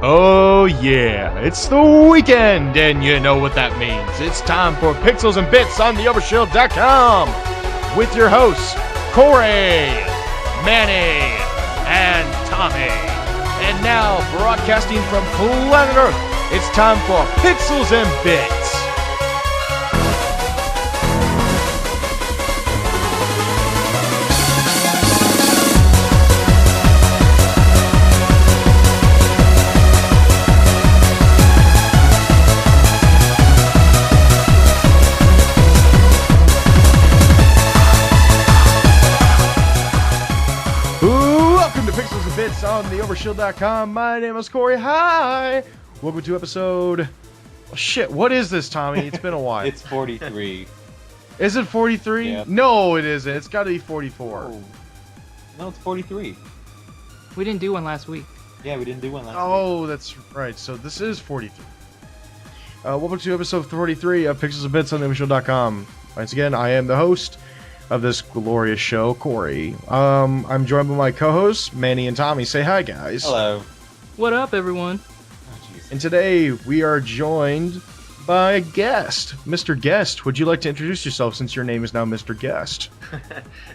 Oh yeah, it's the weekend, and you know what that means. It's time for Pixels and Bits on the Overshield.com with your hosts, Corey, Manny, and Tommy. And now, broadcasting from planet Earth, it's time for Pixels and Bits. Bits on the Overshield.com. My name is Corey. Hi! Welcome to episode... Oh, shit, what is this, Tommy? It's been a while. It's 43. Is it 43? Yeah. No, it isn't. It's got to be 44. Oh. No, it's 43. We didn't do one last week. Yeah, we didn't do one last week. Oh, that's right. So this is 43. Welcome to episode 43 of Pixels and Bits on the Overshield.com. Once again, I am the host of this glorious show, Corey. I'm joined by my co-hosts, Manny and Tommy. Say hi, guys. Hello. What up, everyone? Oh, And today we are joined by a guest. Mr. Guest, would you like to introduce yourself since your name is now Mr. Guest?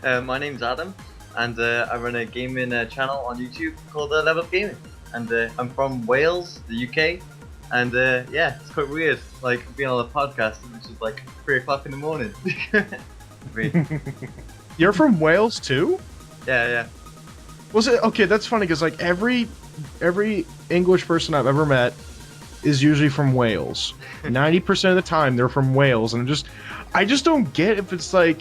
My name's Adam, and I run a gaming channel on YouTube called Level Up Gaming. And I'm from Wales, the UK. And yeah, it's quite weird, like being on a podcast, which is like 3 o'clock in the morning. You're from Wales too? Yeah. Was it okay? That's funny because like every English person I've ever met is usually from Wales. 90% of the time they're from Wales, and I just don't get if it's like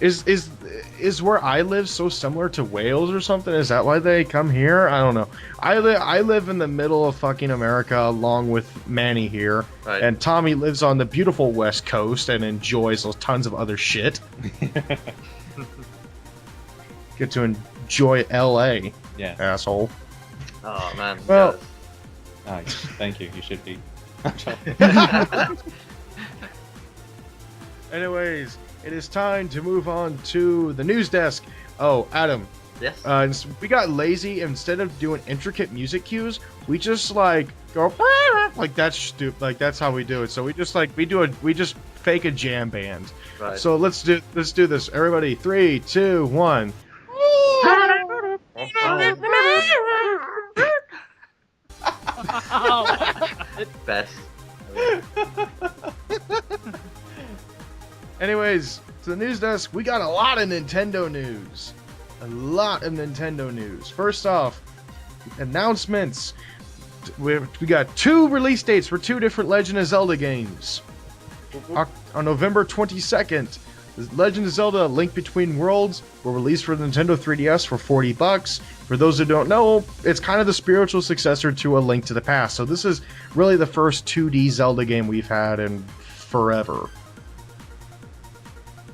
is where I live so similar to Wales or something? Is that why they come here? I don't know. I live in the middle of fucking America along with Manny here, Right. and Tommy lives on the beautiful West Coast and enjoys tons of other shit. Get to enjoy LA, Yeah. asshole. Oh man. Well- Nice. Thank you. You should be. Anyways, it is time to move on to the news desk. Oh, Adam, Yes. we got lazy. Instead of doing intricate music cues, we just like go like that's stupid. Like that's how we do it. So we just fake a jam band. Right. So let's do this. Everybody, 3, 2, 1. Best. Anyways, to the news desk, we got a lot of Nintendo news. First off, announcements. We got 2 release dates for 2 different Legend of Zelda games. On November 22nd, Legend of Zelda: Link Between Worlds will release for the Nintendo 3DS for $40. For those who don't know, it's kind of the spiritual successor to A Link to the Past. So this is really the first 2D Zelda game we've had in forever.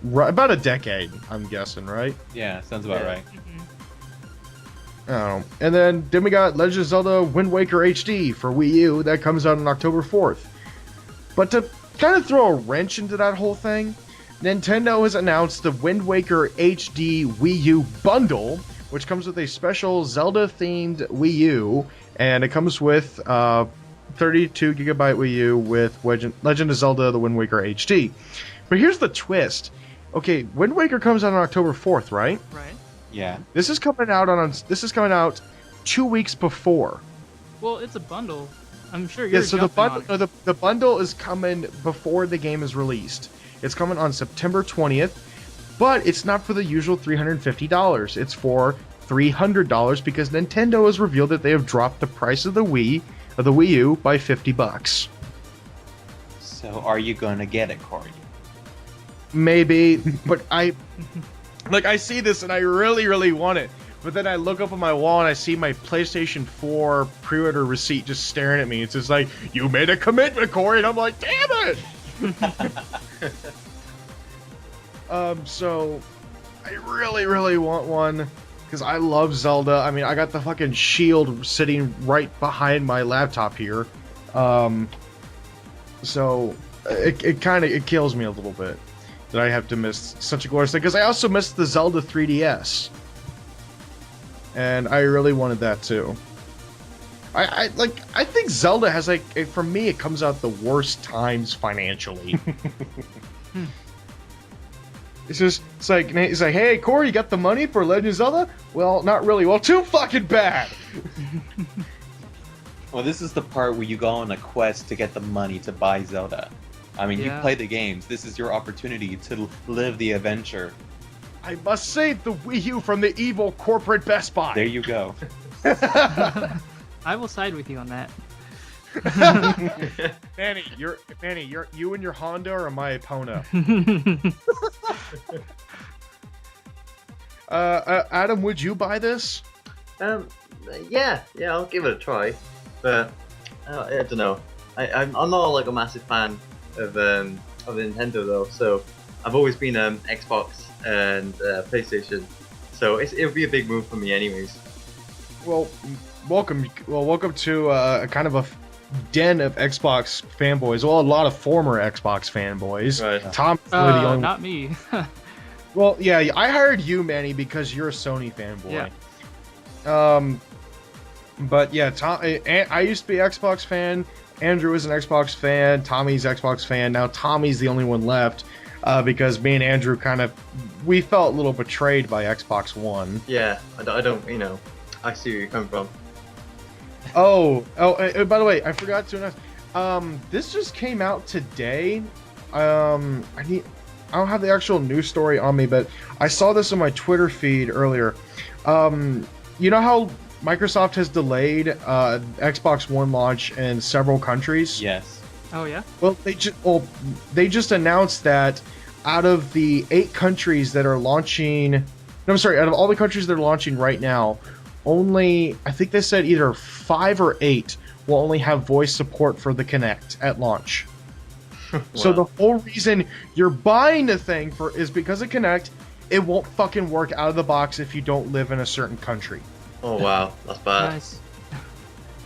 Right, about a decade, I'm guessing, right? Yeah, sounds about Yeah. right. Oh, and then we got Legend of Zelda Wind Waker HD for Wii U. That comes out on October 4th. But to kind of throw a wrench into that whole thing, Nintendo has announced the Wind Waker HD Wii U bundle, which comes with a special Zelda-themed Wii U, and it comes with 32GB Wii U with Legend of Zelda: The Wind Waker HD. But here's the twist. Okay, Wind Waker comes out on October 4th, right? Right. Yeah. This is coming out 2 weeks before. Well, it's a bundle. I'm sure you're Yeah, so the jumping on bundle, it. the bundle is coming before the game is released. It's coming on September 20th, but it's not for the usual $350. It's for $300 because Nintendo has revealed that they have dropped the price of the Wii U by $50. So are you gonna get it, Corey? Maybe, but I see this and I really, really want it. But then I look up on my wall and I see my PlayStation 4 pre-order receipt just staring at me. It's just like, you made a commitment, Corey, and I'm like, damn it! So I really, really want one because I love Zelda. I mean, I got the fucking shield sitting right behind my laptop here. So it kills me a little bit that I have to miss such a glorious thing because I also missed the Zelda 3DS. And I really wanted that too. I think Zelda has for me it comes out the worst times financially. It's like hey Corey, you got the money for Legend of Zelda? Well, not really. Well, too fucking bad. Well, this is the part where you go on a quest to get the money to buy Zelda. I mean, you Yeah. play the games. This is your opportunity to live the adventure. I must save the Wii U from the evil corporate Best Buy. There you go. I will side with you on that. Manny, you and your Honda are my Epona. Adam, would you buy this? Yeah, I'll give it a try, but I don't know. I'm not like a massive fan of Nintendo though, so I've always been Xbox and PlayStation, so it'll be a big move for me anyways. Well, welcome to a kind of a den of Xbox fanboys. Well, a lot of former Xbox fanboys. Right. Tom's really the only. Not me. Well, yeah, I hired you, Manny, because you're a Sony fanboy. Yeah. But yeah, I used to be an Xbox fan. Andrew is an Xbox fan. Tommy's Xbox fan. Now Tommy's the only one left because me and Andrew we felt a little betrayed by Xbox One. Yeah, I don't, I see where you're coming from. By the way, I forgot to announce. This just came out today. I don't have the actual news story on me, but I saw this on my Twitter feed earlier. You know how Microsoft has delayed Xbox One launch in several countries? Yes. Oh yeah. Well, they just announced that out of the 8 countries that are launching, out of all the countries that are launching right now, only I think they said either 5 or 8 will only have voice support for the Kinect at launch. Wow. So the whole reason you're buying the thing is because of Kinect. It won't fucking work out of the box if you don't live in a certain country. Oh wow, that's bad. Nice.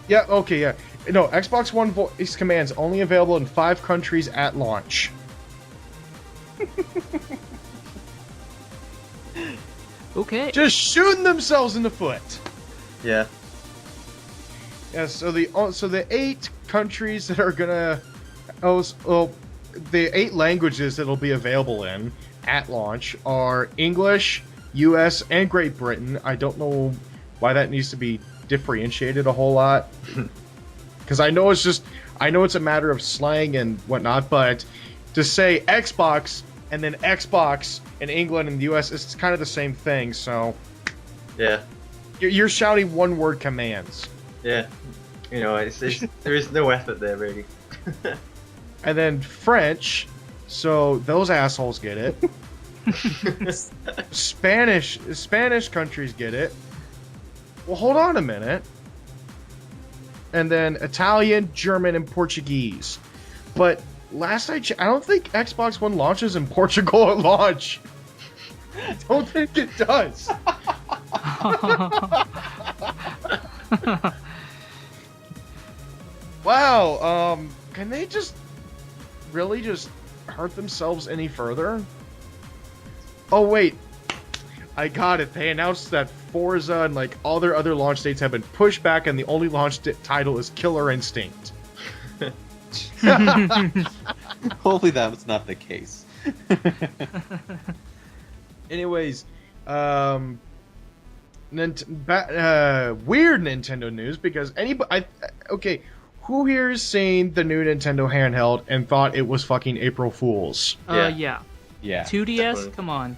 Yeah, okay, yeah. No, Xbox One voice commands only available in 5 countries at launch. Okay. Just shooting themselves in the foot. Yeah. Yeah, so the 8 countries that are gonna the 8 languages that'll be available in at launch are English, US, and Great Britain. I don't know why that needs to be differentiated a whole lot. Because I know it's a matter of slang and whatnot, but to say Xbox and then Xbox in England and the US, it's kind of the same thing, so Yeah. you're shouting one-word commands. Yeah. There is no effort there really. And then French, so those assholes get it. Spanish countries get it. Well, hold on a minute. And then Italian, German, and Portuguese. But last I checked, I don't think Xbox One launches in Portugal at launch. I don't think it does. Wow. Can they really just hurt themselves any further? Oh wait, I got it. They announced that Forza and like all their other launch dates have been pushed back, and the only launch title is Killer Instinct. Hopefully that was not the case. Anyways, weird Nintendo news because who here has seen the new Nintendo handheld and thought it was fucking April Fool's? Yeah. Yeah. 2DS? Definitely. Come on.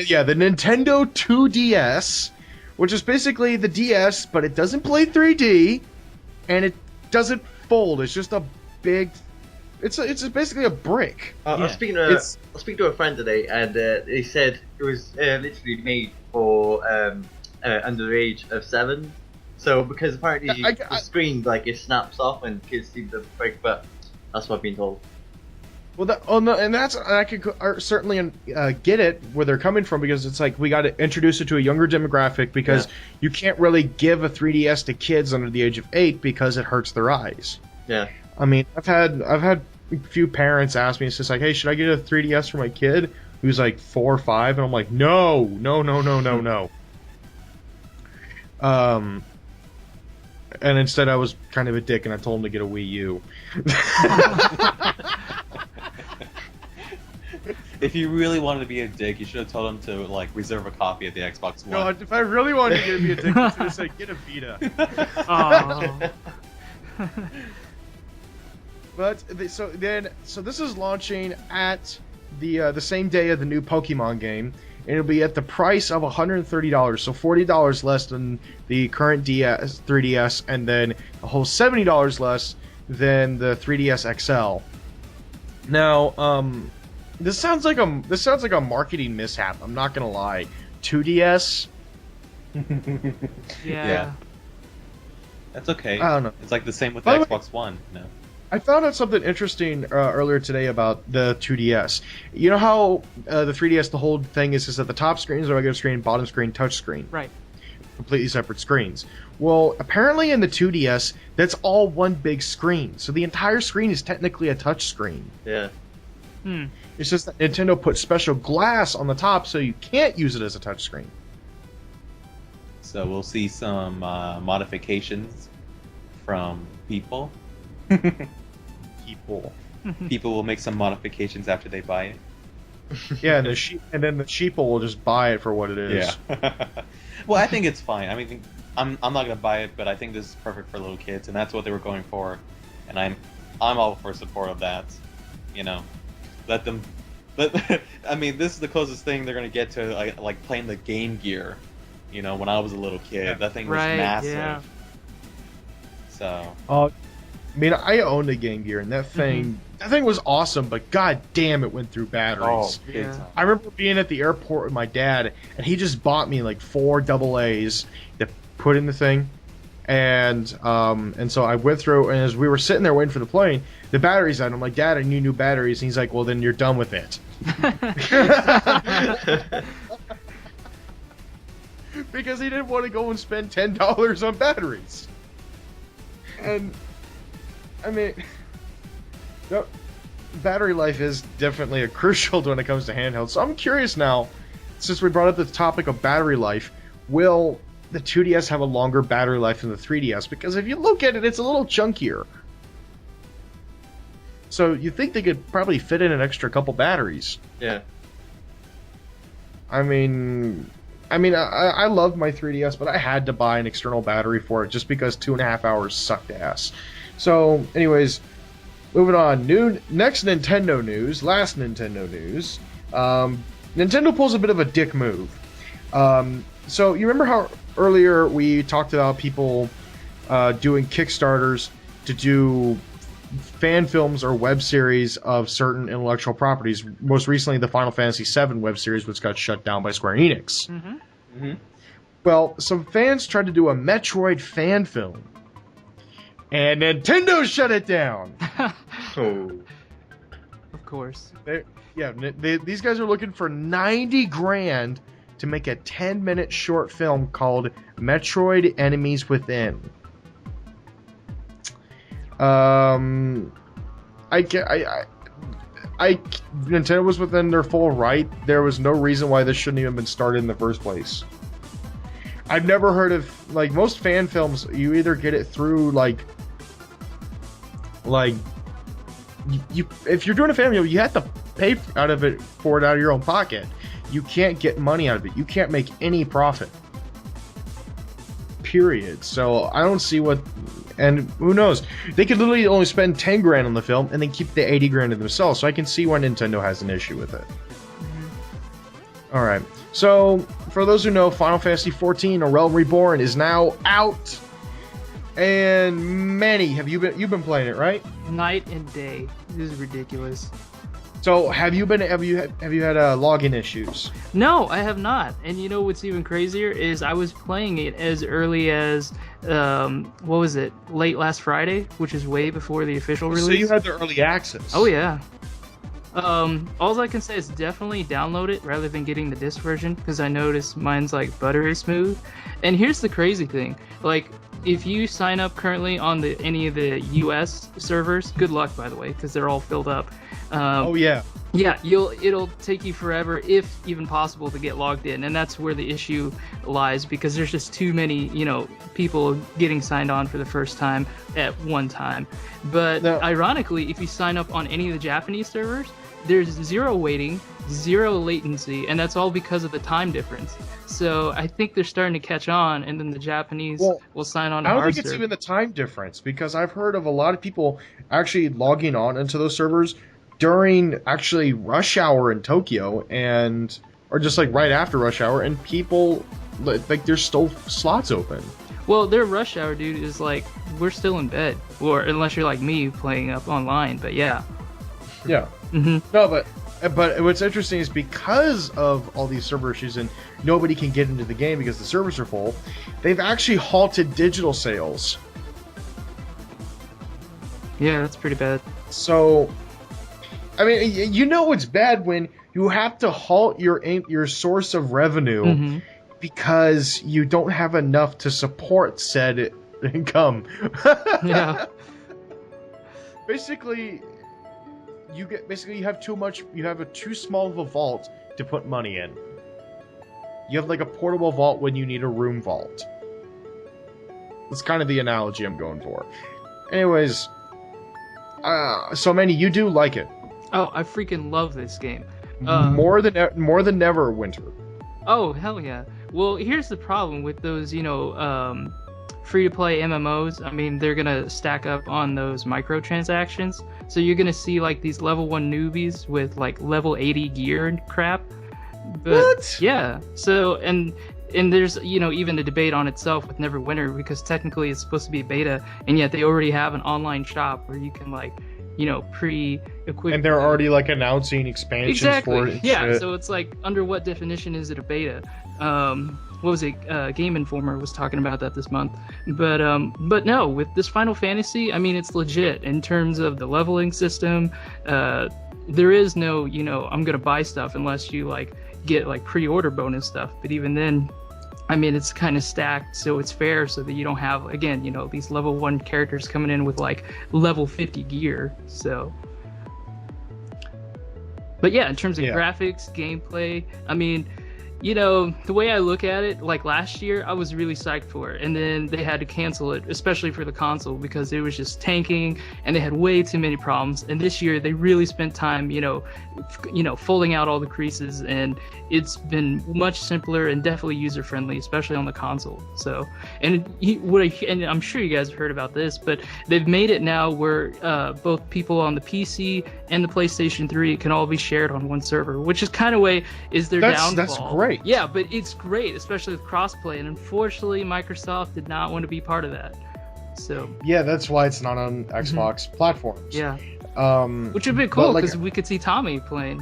Yeah, the Nintendo 2DS, which is basically the DS, but it doesn't play 3D, and it doesn't fold. It's just a big. It's basically a brick. I was speaking to a friend today, and they said it was literally made for under the age of 7. So because apparently the screen it snaps off and kids seem to break, but that's what I've been told. Well, I could certainly get it where they're coming from, because it's like we got to introduce it to a younger demographic, because you can't really give a 3DS to kids under the age of 8 because it hurts their eyes. Yeah. I mean, I've had a few parents ask me, it's just like, hey, should I get a 3DS for my kid who's like 4 or 5? And I'm like, no. And instead I was kind of a dick and I told him to get a Wii U. If you really wanted to be a dick, you should have told him to like reserve a copy at the Xbox One. No, if I really wanted to be a dick, I should have said get a Vita. Oh. But so this is launching at the same day of the new Pokemon game, and it'll be at the price of $130, so $40 less than the current 3DS, and then a whole $70 less than the 3DS XL. Now, this sounds like a marketing mishap. I'm not gonna lie. 2DS. Yeah. That's okay. I don't know. It's like the same with By the the way- Xbox One. No. I found out something interesting earlier today about the 2DS. You know how the 3DS, the whole thing is that the top screen is a regular screen, bottom screen, touch screen. Right. Completely separate screens. Well, apparently in the 2DS, that's all one big screen. So the entire screen is technically a touch screen. Yeah. Hmm. It's just that Nintendo put special glass on the top so you can't use it as a touch screen. So we'll see some modifications from people. People. People will make some modifications after they buy it. Yeah, and then the sheeple will just buy it for what it is. Yeah. Well, I think it's fine. I mean, I'm not gonna buy it, but I think this is perfect for little kids, and that's what they were going for. And I'm all for support of that. You know, let them. I mean, this is the closest thing they're gonna get to like playing the Game Gear. You know, when I was a little kid, Yeah. that thing was Right, massive. yeah. So. I mean, I owned a Game Gear, and that thing was awesome, but god damn, it went through batteries. Big Yeah. time. I remember being at the airport with my dad, and he just bought me like 4 AA's to put in the thing, and so I went through, and as we were sitting there waiting for the plane, the batteries out. I'm like, Dad, I need new batteries, and he's like, well, then you're done with it. Because he didn't want to go and spend $10 on batteries. And I mean, no, battery life is definitely a crucial when it comes to handhelds. So I'm curious now, since we brought up the topic of battery life, will the 2DS have a longer battery life than the 3DS? Because if you look at it, it's a little chunkier. So you think they could probably fit in an extra couple batteries? Yeah. I mean, I loved my 3DS, but I had to buy an external battery for it just because 2.5 hours sucked ass. So, anyways, moving on. Last Nintendo news. Nintendo pulls a bit of a dick move. So you remember how earlier we talked about people doing Kickstarters to do fan films or web series of certain intellectual properties. Most recently, the Final Fantasy VII web series, which got shut down by Square Enix. Mm-hmm. Mm-hmm. Well, some fans tried to do a Metroid fan film, and Nintendo shut it down. Oh. Of course. These guys are looking for $90,000 to make a 10-minute short film called Metroid Enemies Within. Nintendo was within their full right. There was no reason why this shouldn't even been started in the first place. I've never heard of, like, most fan films, you either get it through like you if you're doing a fan film, you have to pay out of your own pocket. You can't get money out of it. You can't make any profit. Period. So I don't see what. And who knows? They could literally only spend $10,000 on the film and then keep the $80,000 to themselves. So I can see why Nintendo has an issue with it. All right. So for those who know, Final Fantasy XIV: A Realm Reborn is now out. And Manny, you've been playing it, right? Night and day. This is ridiculous. So have you had login issues? No, I have not. And you know what's even crazier is I was playing it as early as what was it? Late last Friday, which is way before the official release. So you had the early access. Oh yeah. All I can say is definitely download it rather than getting the disc version because I noticed mine's like buttery smooth. And here's the crazy thing, like if you sign up currently on any of the US servers, good luck by the way because they're all filled up. Oh yeah. Yeah, it'll take you forever, if even possible, to get logged in, and that's where the issue lies because there's just too many, people getting signed on for the first time at one time. But Now- ironically, if you sign up on any of the Japanese servers, there's zero waiting, zero latency, and that's all because of the time difference. So I think they're starting to catch on, and then the Japanese Well, will sign on to I don't our think it's server. even the time difference because I've heard of a lot of people actually logging on into those servers during actually rush hour in Tokyo or just like right after rush hour, and people like there's still slots open. Well, their rush hour, dude, is like we're still in bed, or unless you're like me playing up online. But yeah. Yeah. Hmm. No, but what's interesting is because of all these server issues and nobody can get into the game because the servers are full, they've actually halted digital sales. Yeah, that's pretty bad. So, I mean, it's bad when you have to halt your source of revenue Hmm. because you don't have enough to support said income. Yeah. Basically, you have too much. You have too small of a vault to put money in. You have like a portable vault when you need a room vault. That's kind of the analogy I'm going for. Anyways, so Manny, you do like it Oh, I freaking love this game. more than ever, Winter. Oh, hell yeah. Well, here's the problem with those, free-to-play MMOs. I mean, they're gonna stack up on those microtransactions. So you're gonna see like these level 1 newbies with like level 80 gear and crap. But What? yeah. So and there's even a debate on itself with Neverwinter because technically it's supposed to be beta, and yet they already have an online shop where you can like pre-equip. And they're already like announcing expansions for it. And Yeah, shit. so it's like, under what definition is it a beta? What was it? Game Informer was talking about that this month. But no, with this Final Fantasy, I mean, it's legit in terms of the leveling system. There is no, I'm gonna buy stuff unless you like get like pre-order bonus stuff. But even then, I mean, it's kind of stacked, so it's fair, so that you don't have, again, these level 1 characters coming in with like level 50 gear. So, but yeah, in terms of graphics, gameplay, I mean, the way I look at it, like last year, I was really psyched for it, and then they had to cancel it, especially for the console, because it was just tanking, and they had way too many problems. And this year, they really spent time, folding out all the creases, and it's been much simpler and definitely user-friendly, especially on the console. So, and I'm sure you guys have heard about this, but they've made it now where both people on the PC and the PlayStation 3 can all be shared on one server, which is kind of is their downfall. That's great. Yeah, but it's great, especially with crossplay, and unfortunately, Microsoft did not want to be part of that. So Yeah, that's why it's not on Xbox platforms. yeah, Which which would be cool like- because we could see Tommy playing.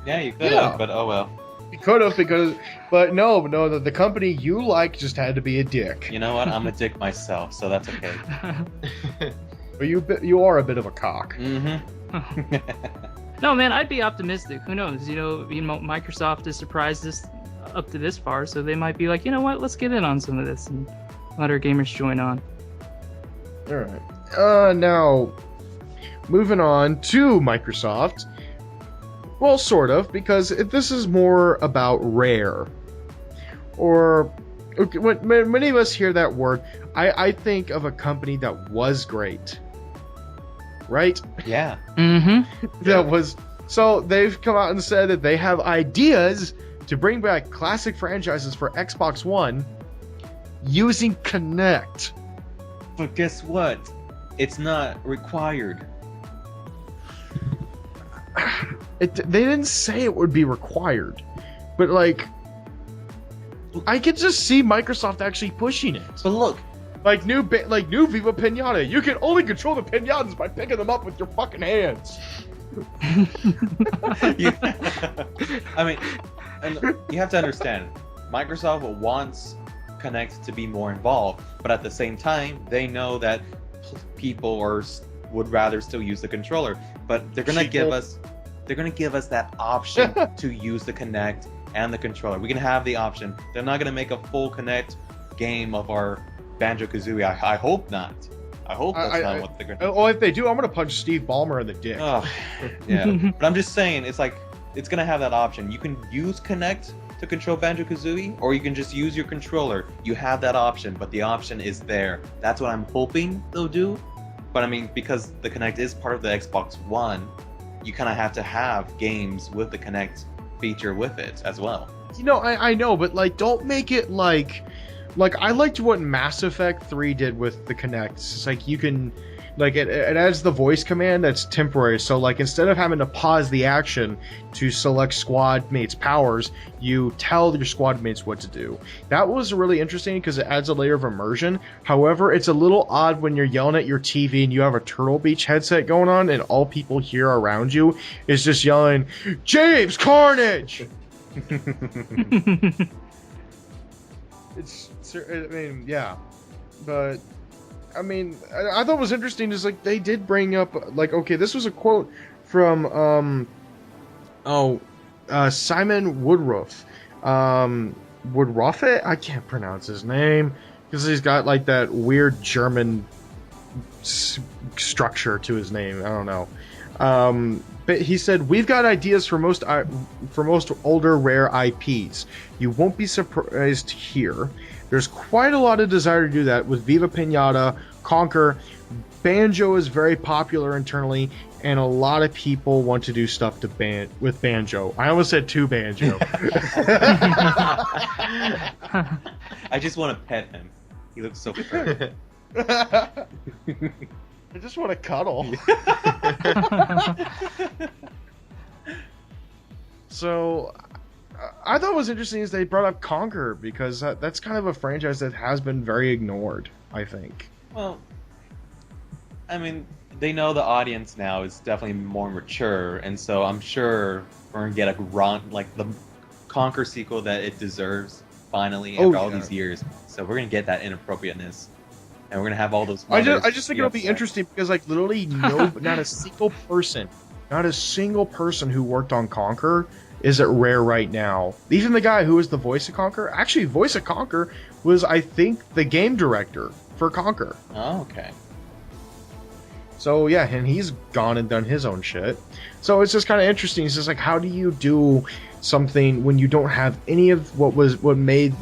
Yeah, you could Yeah. have, but oh well. you could have but no, the company you like just had to be a dick. You know what? I'm a dick myself, so that's okay. But you are a bit of a cock. Mm-hmm. No, man, I'd be optimistic. Who knows? Microsoft has surprised us up to this far, so they might be like, you know what? Let's get in on some of this and let our gamers join on. All right. Now, moving on to Microsoft. Well, sort of, because this is more about Rare. Or, okay, when many of us hear that word, I think of a company that was great. Right? Yeah. Mm-hmm. That was... So, they've come out and said that they have ideas to bring back classic franchises for Xbox One using Kinect. But guess what? It's not required. They didn't say it would be required, but like, I could just see Microsoft actually pushing it. But look, Like new Viva Pinata, you can only control the pinatas by picking them up with your fucking hands. I mean, and you have to understand, Microsoft wants Kinect to be more involved, but at the same time, they know that people would rather still use the controller. But they're gonna give us that option to use the Kinect and the controller. We can have the option. They're not gonna make a full Kinect game of our Banjo-Kazooie. I hope not. I hope that's not what they're gonna. Oh, if they do, I'm gonna punch Steve Ballmer in the dick. Oh, yeah. But I'm just saying, it's like it's gonna have that option. You can use Kinect to control Banjo-Kazooie, or you can just use your controller. You have that option, but the option is there. That's what I'm hoping they'll do. But I mean, because the Kinect is part of the Xbox One, you kind of have to have games with the Kinect feature with it as well. You know, I know, but like, don't make it like I liked what Mass Effect 3 did with the Kinect. It's like you can, like, it adds the voice command that's temporary. So like, instead of having to pause the action to select squad mates' powers, you tell your squad mates what to do. That was really interesting because it adds a layer of immersion. However, it's a little odd when you're yelling at your TV and you have a Turtle Beach headset going on and all people hear around you is just yelling, "James Carnage!" I mean, yeah, but I mean, I thought what was interesting is like they did bring up like, okay, this was a quote from Simon Woodruff, Woodroffe. I can't pronounce his name because he's got like that weird German structure to his name. I don't know. But he said, "We've got ideas for most older rare IPs. You won't be surprised here. There's quite a lot of desire to do that with Viva Pinata, Conquer. Banjo is very popular internally, and a lot of people want to do stuff with Banjo." I almost said to Banjo. I just want to pet him. He looks so furry. I just want to cuddle. So, I thought what was interesting is they brought up Conquer because that's kind of a franchise that has been very ignored, I think. Well, I mean, they know the audience now is definitely more mature, and so I'm sure we're gonna get the Conquer sequel that it deserves finally after all these years. So we're gonna get that inappropriateness. And we're gonna have all those. I just think it'll be interesting because, like, literally, not a single person who worked on Conquer is at Rare right now. Even the guy who was the voice of Conquer, actually, voice of Conquer was, I think, the game director for Conquer. Oh, okay. So yeah, and he's gone and done his own shit. So it's just kind of interesting. It's just like, how do you do something when you don't have any of what made.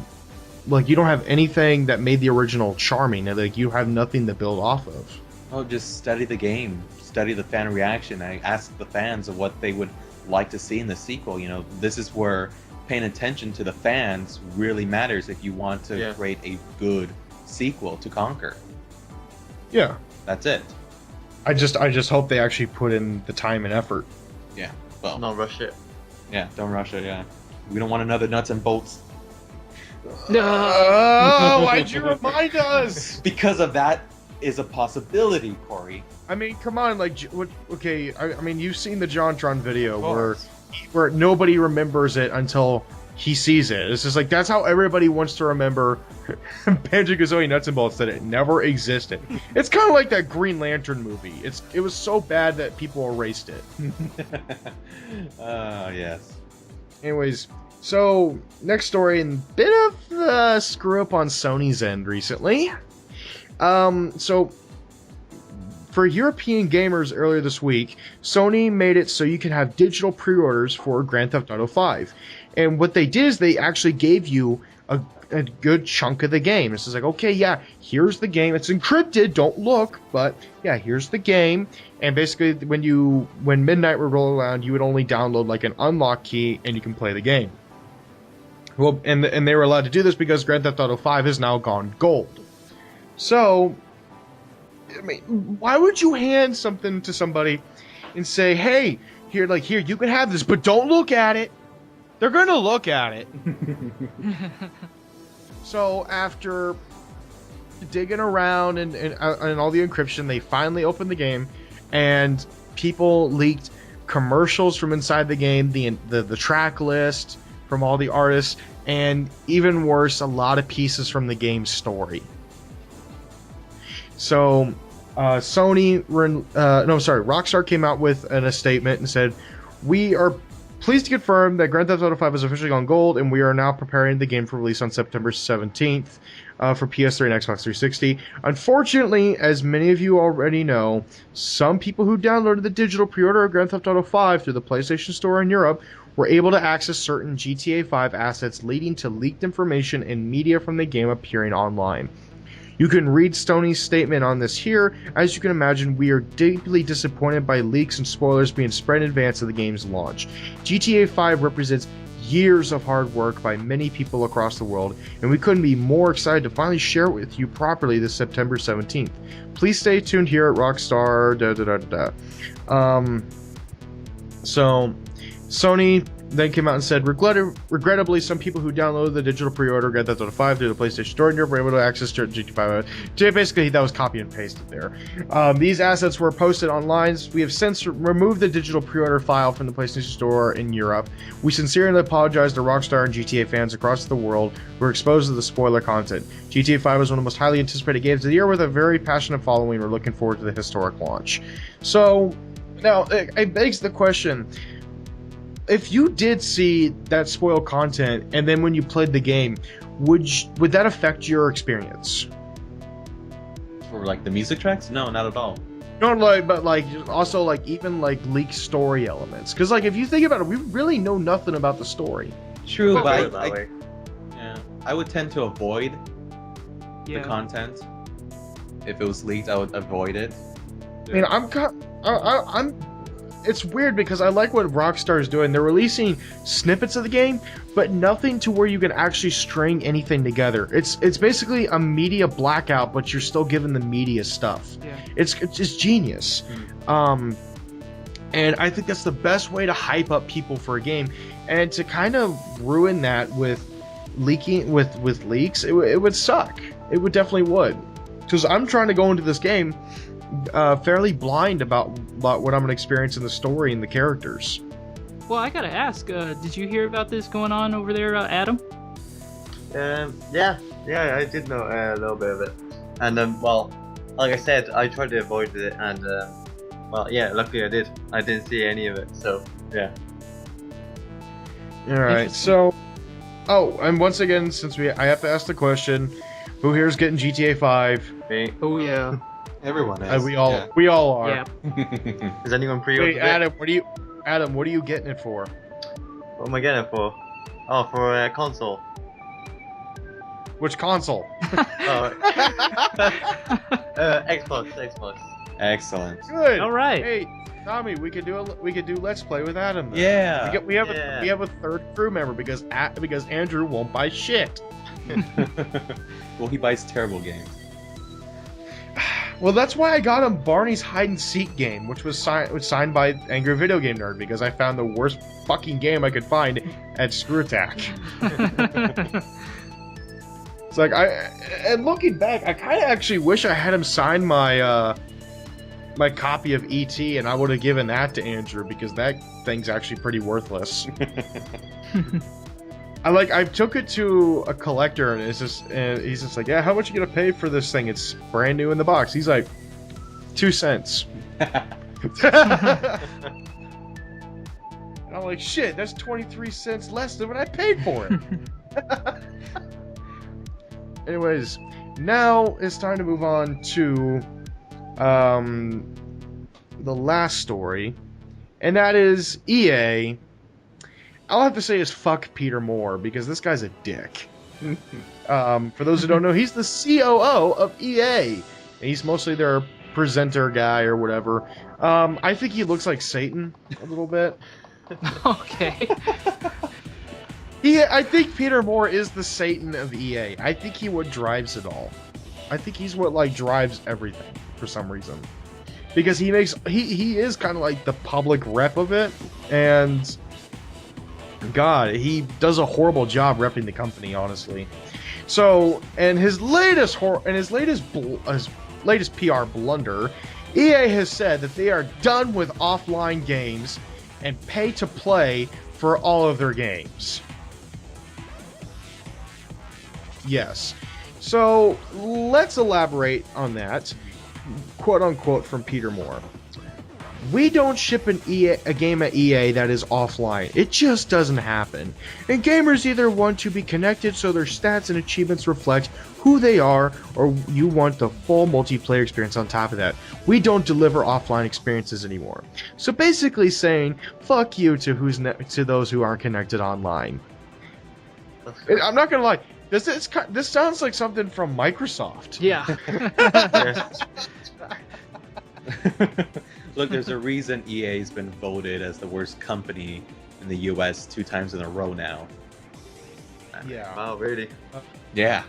Like, you don't have anything that made the original charming, and like you have nothing to build off of. Oh, just study the game, study the fan reaction. I ask the fans of what they would like to see in the sequel. You know, this is where paying attention to the fans really matters if you want to create a good sequel to Conquer. Yeah, that's it. I just hope they actually put in the time and effort. Yeah, well, not rush it. Yeah, don't rush it. Yeah, we don't want another nuts and bolts. No. Oh, why'd you remind us? Because of that is a possibility, Corey. I mean, come on, like, okay. I mean, you've seen the JonTron video where nobody remembers it until he sees it. It's just like that's how everybody wants to remember Banjo-Kazooie Nuts and Bolts, that it never existed. It's kind of like that Green Lantern movie. It was so bad that people erased it. Yes. Anyways. So, next story, and bit of the screw up on Sony's end recently. So, for European gamers earlier this week, Sony made it so you can have digital pre-orders for Grand Theft Auto 5. And what they did is they actually gave you a good chunk of the game. It's just like, okay, yeah, here's the game. It's encrypted, don't look, but yeah, here's the game. And basically, when midnight would roll around, you would only download like an unlock key, and you can play the game. Well, and they were allowed to do this because Grand Theft Auto 5 has now gone gold. So, I mean, why would you hand something to somebody and say, "Hey, here, you can have this, but don't look at it"? They're gonna look at it. So after digging around and all the encryption, they finally opened the game, and people leaked commercials from inside the game, the track list from all the artists, and even worse, a lot of pieces from the game's story. So, Rockstar came out with a statement and said, "We are pleased to confirm that Grand Theft Auto 5 has officially gone gold, and we are now preparing the game for release on September 17th for PS3 and Xbox 360. Unfortunately, as many of you already know, some people who downloaded the digital pre-order of Grand Theft Auto 5 through the PlayStation Store in Europe were able to access certain GTA 5 assets, leading to leaked information and media from the game appearing online. You can read Stoney's statement on this here. As you can imagine, we are deeply disappointed by leaks and spoilers being spread in advance of the game's launch. GTA 5 represents years of hard work by many people across the world, and we couldn't be more excited to finally share it with you properly this September 17th. Please stay tuned here at Rockstar. So, Sony then came out and said, regrettably, some people who downloaded the digital pre-order Grand Theft Auto 5 through the PlayStation Store in Europe were able to access GTA 5. Basically, that was copy and pasted there. These assets were posted online. We have since removed the digital pre-order file from the PlayStation Store in Europe. We sincerely apologize to Rockstar and GTA fans across the world who were exposed to the spoiler content. GTA 5 is one of the most highly anticipated games of the year with a very passionate following. We're looking forward to the historic launch. So, now, it begs the question, if you did see that spoiled content and then when you played the game, would that affect your experience? For like the music tracks? No, not at all. Not like, but like also like even like leaked story elements. Because like if you think about it, we really know nothing about the story. True, Well, but I would tend to avoid the content. If it was leaked, I would avoid it. I mean, I'm. It's weird because I like what Rockstar is doing. They're releasing snippets of the game, but nothing to where you can actually string anything together. It's basically a media blackout, but you're still given the media stuff. Yeah. It's just genius. And I think that's the best way to hype up people for a game. And to kind of ruin that with leaking with leaks, it would suck. It would definitely would. Because I'm trying to go into this game fairly blind about what I'm going to experience in the story and the characters. Well, I gotta ask, did you hear about this going on over there, Adam? Yeah, I did know a little bit of it. And, well, like I said, I tried to avoid it, and, well, yeah, luckily I did. I didn't see any of it, so, yeah. Alright, so... Oh, and once again, since I have to ask the question, who here's getting GTA 5? Me. Oh, yeah. Everyone is. We all are. Yeah. Is anyone pre-ordered Wait, it? Adam, what are you getting it for? What am I getting it for? Oh, for a console. Which console? Oh. Xbox. Excellent. Good. All right. Hey, Tommy, we could do Let's Play with Adam. Then. Yeah. We have a third crew member because Andrew won't buy shit. Well, he buys terrible games. Well, that's why I got him Barney's Hide and Seek game, which was signed by Angry Video Game Nerd, because I found the worst fucking game I could find at Screw Attack. It's like and looking back, I kind of actually wish I had him sign my my copy of E.T. and I would have given that to Andrew, because that thing's actually pretty worthless. I took it to a collector and he's just like, yeah, how much you gonna pay for this thing? It's brand new in the box. He's like, 2 cents. And I'm like, shit, that's 23 cents less than what I paid for it. Anyways, now it's time to move on to the last story, and that is EA. All I have to say is fuck Peter Moore, because this guy's a dick. For those who don't know, he's the COO of EA. And he's mostly their presenter guy or whatever. I think he looks like Satan a little bit. Okay. I think Peter Moore is the Satan of EA. I think he what drives it all. I think he's what like drives everything for some reason. Because he is kind of like the public rep of it, and God, he does a horrible job repping the company, honestly. So, and his latest PR blunder, EA has said that they are done with offline games and pay to play for all of their games. Yes. So, let's elaborate on that, quote unquote, from Peter Moore. We don't ship a game at EA that is offline. It just doesn't happen. And gamers either want to be connected so their stats and achievements reflect who they are, or you want the full multiplayer experience on top of that. We don't deliver offline experiences anymore. So basically saying, fuck you to those who aren't connected online. I'm not gonna lie. This sounds like something from Microsoft. Yeah. Look, there's a reason EA's been voted as the worst company in the US 2 times in a row now. Yeah. Wow, really? Yeah.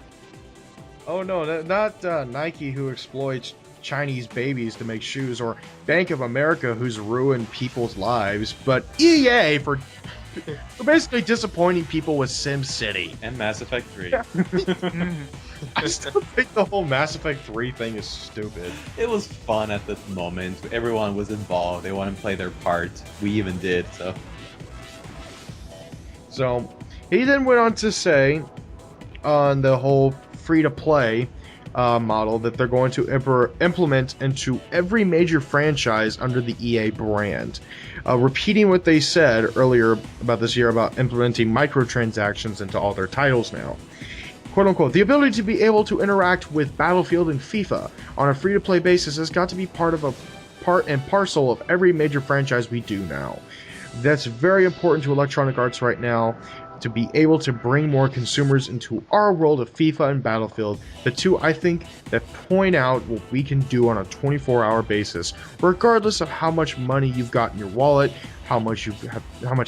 Oh no, not Nike, who exploits Chinese babies to make shoes, or Bank of America, who's ruined people's lives, but EA for basically disappointing people with SimCity. And Mass Effect 3. I still think the whole Mass Effect 3 thing is stupid. It was fun at the moment. Everyone was involved. They wanted to play their part. We even did, so. So, he then went on to say on the whole free-to-play model that they're going to implement into every major franchise under the EA brand. Repeating what they said earlier about this year about implementing microtransactions into all their titles now. Quote unquote, the ability to be able to interact with Battlefield and FIFA on a free-to-play basis has got to be part and parcel of every major franchise we do now. That's very important to Electronic Arts right now, to be able to bring more consumers into our world of FIFA and Battlefield, the two, I think, that point out what we can do on a 24-hour basis, regardless of how much money you've got in your wallet, how much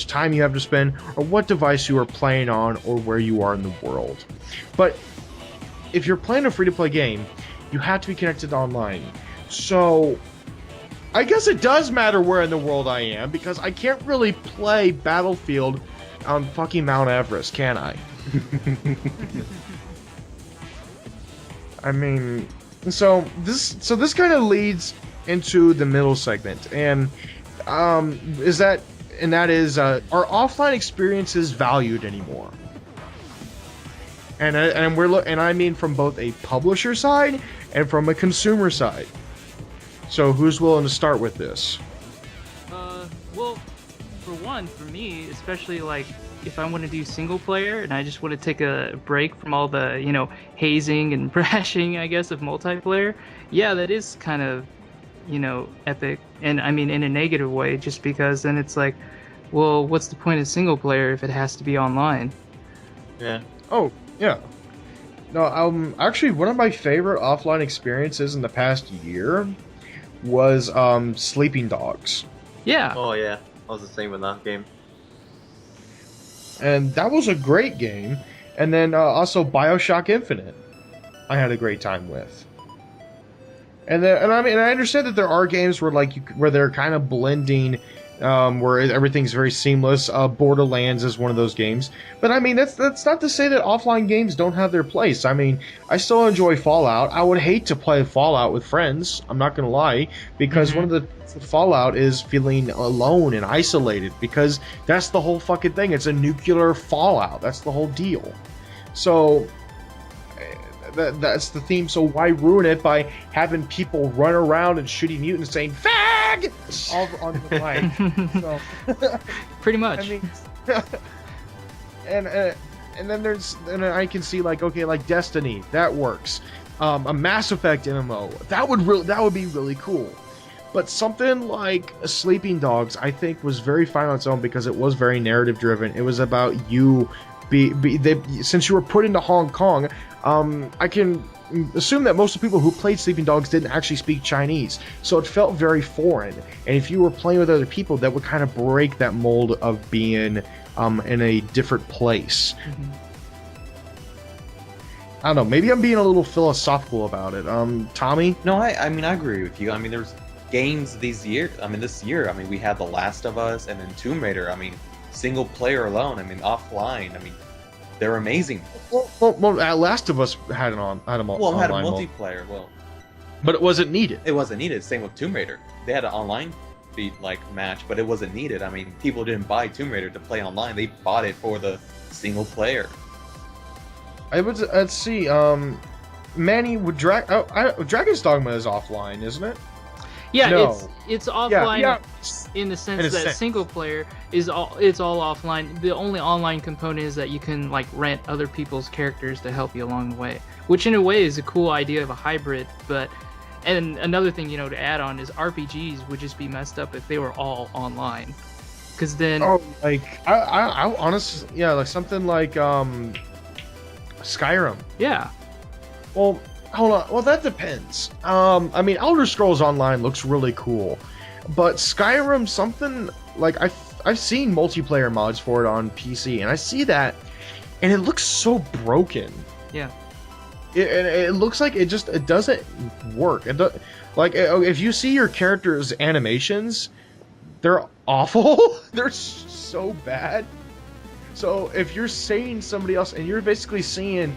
time you have to spend, or what device you are playing on, or where you are in the world. But if you're playing a free-to-play game, you have to be connected online. So I guess it does matter where in the world I am, because I can't really play Battlefield on fucking Mount Everest, can I? I mean, so this kind of leads into the middle segment, and are offline experiences valued anymore? And I mean from both a publisher side and from a consumer side. So who's willing to start with this? Well, for one, for me, especially like if I want to do single player and I just want to take a break from all the, hazing and brashing, I guess, of multiplayer, yeah, that is kind of, epic. And I mean, in a negative way, just because then it's like, well, what's the point of single player if it has to be online? Yeah. Oh, yeah. No, actually, one of my favorite offline experiences in the past year was Sleeping Dogs. Yeah. Oh yeah, I was the same with that game. And that was a great game. And then also BioShock Infinite, I had a great time with. And I understand that there are games where they're kind of blending, where everything's very seamless. Borderlands is one of those games. But I mean, that's not to say that offline games don't have their place. I mean, I still enjoy Fallout. I would hate to play Fallout with friends. I'm not gonna lie, because one of the Fallout is feeling alone and isolated, because that's the whole fucking thing. It's a nuclear fallout. That's the whole deal. So that's the theme. So why ruin it by having people run around and shooting mutants saying "fag" all on the mic? So, pretty much. I mean, and then I can see like Destiny, that works. A Mass Effect MMO, that would be really cool. But something like Sleeping Dogs, I think, was very fine on its own because it was very narrative driven. It was about you since you were put into Hong Kong. I can assume that most of the people who played Sleeping Dogs didn't actually speak Chinese, so it felt very foreign. And if you were playing with other people, that would kind of break that mold of being in a different place. Mm-hmm. I don't know. Maybe I'm being a little philosophical about it. Tommy? No, I mean, I agree with you. I mean, there's games this year, we had The Last of Us and then Tomb Raider. I mean, single player alone, I mean, offline, I mean, they're amazing. Well, Last of Us had an online multiplayer, but it wasn't needed. It wasn't needed. Same with Tomb Raider. They had an online match, but it wasn't needed. I mean, people didn't buy Tomb Raider to play online. They bought it for the single player. Let's see. Manny, Dragon's Dogma is offline, isn't it? Yeah, No. it's Yeah, offline yeah. in the sense In a that sense. single player is it's all offline. The only online component is that you can like rent other people's characters to help you along the way, which in a way is a cool idea of a hybrid. But and another thing to add on is RPGs would just be messed up if they were all online, because then Oh, like I honestly, yeah, like something like Skyrim. yeah. Well, hold on. Well, that depends. I mean, Elder Scrolls Online looks really cool, but Skyrim, something like I've seen multiplayer mods for it on PC, and I see that, and it looks so broken. Yeah. It looks like it doesn't work. Like if you see your character's animations, they're awful. They're so bad. So if you're seeing somebody else and you're basically seeing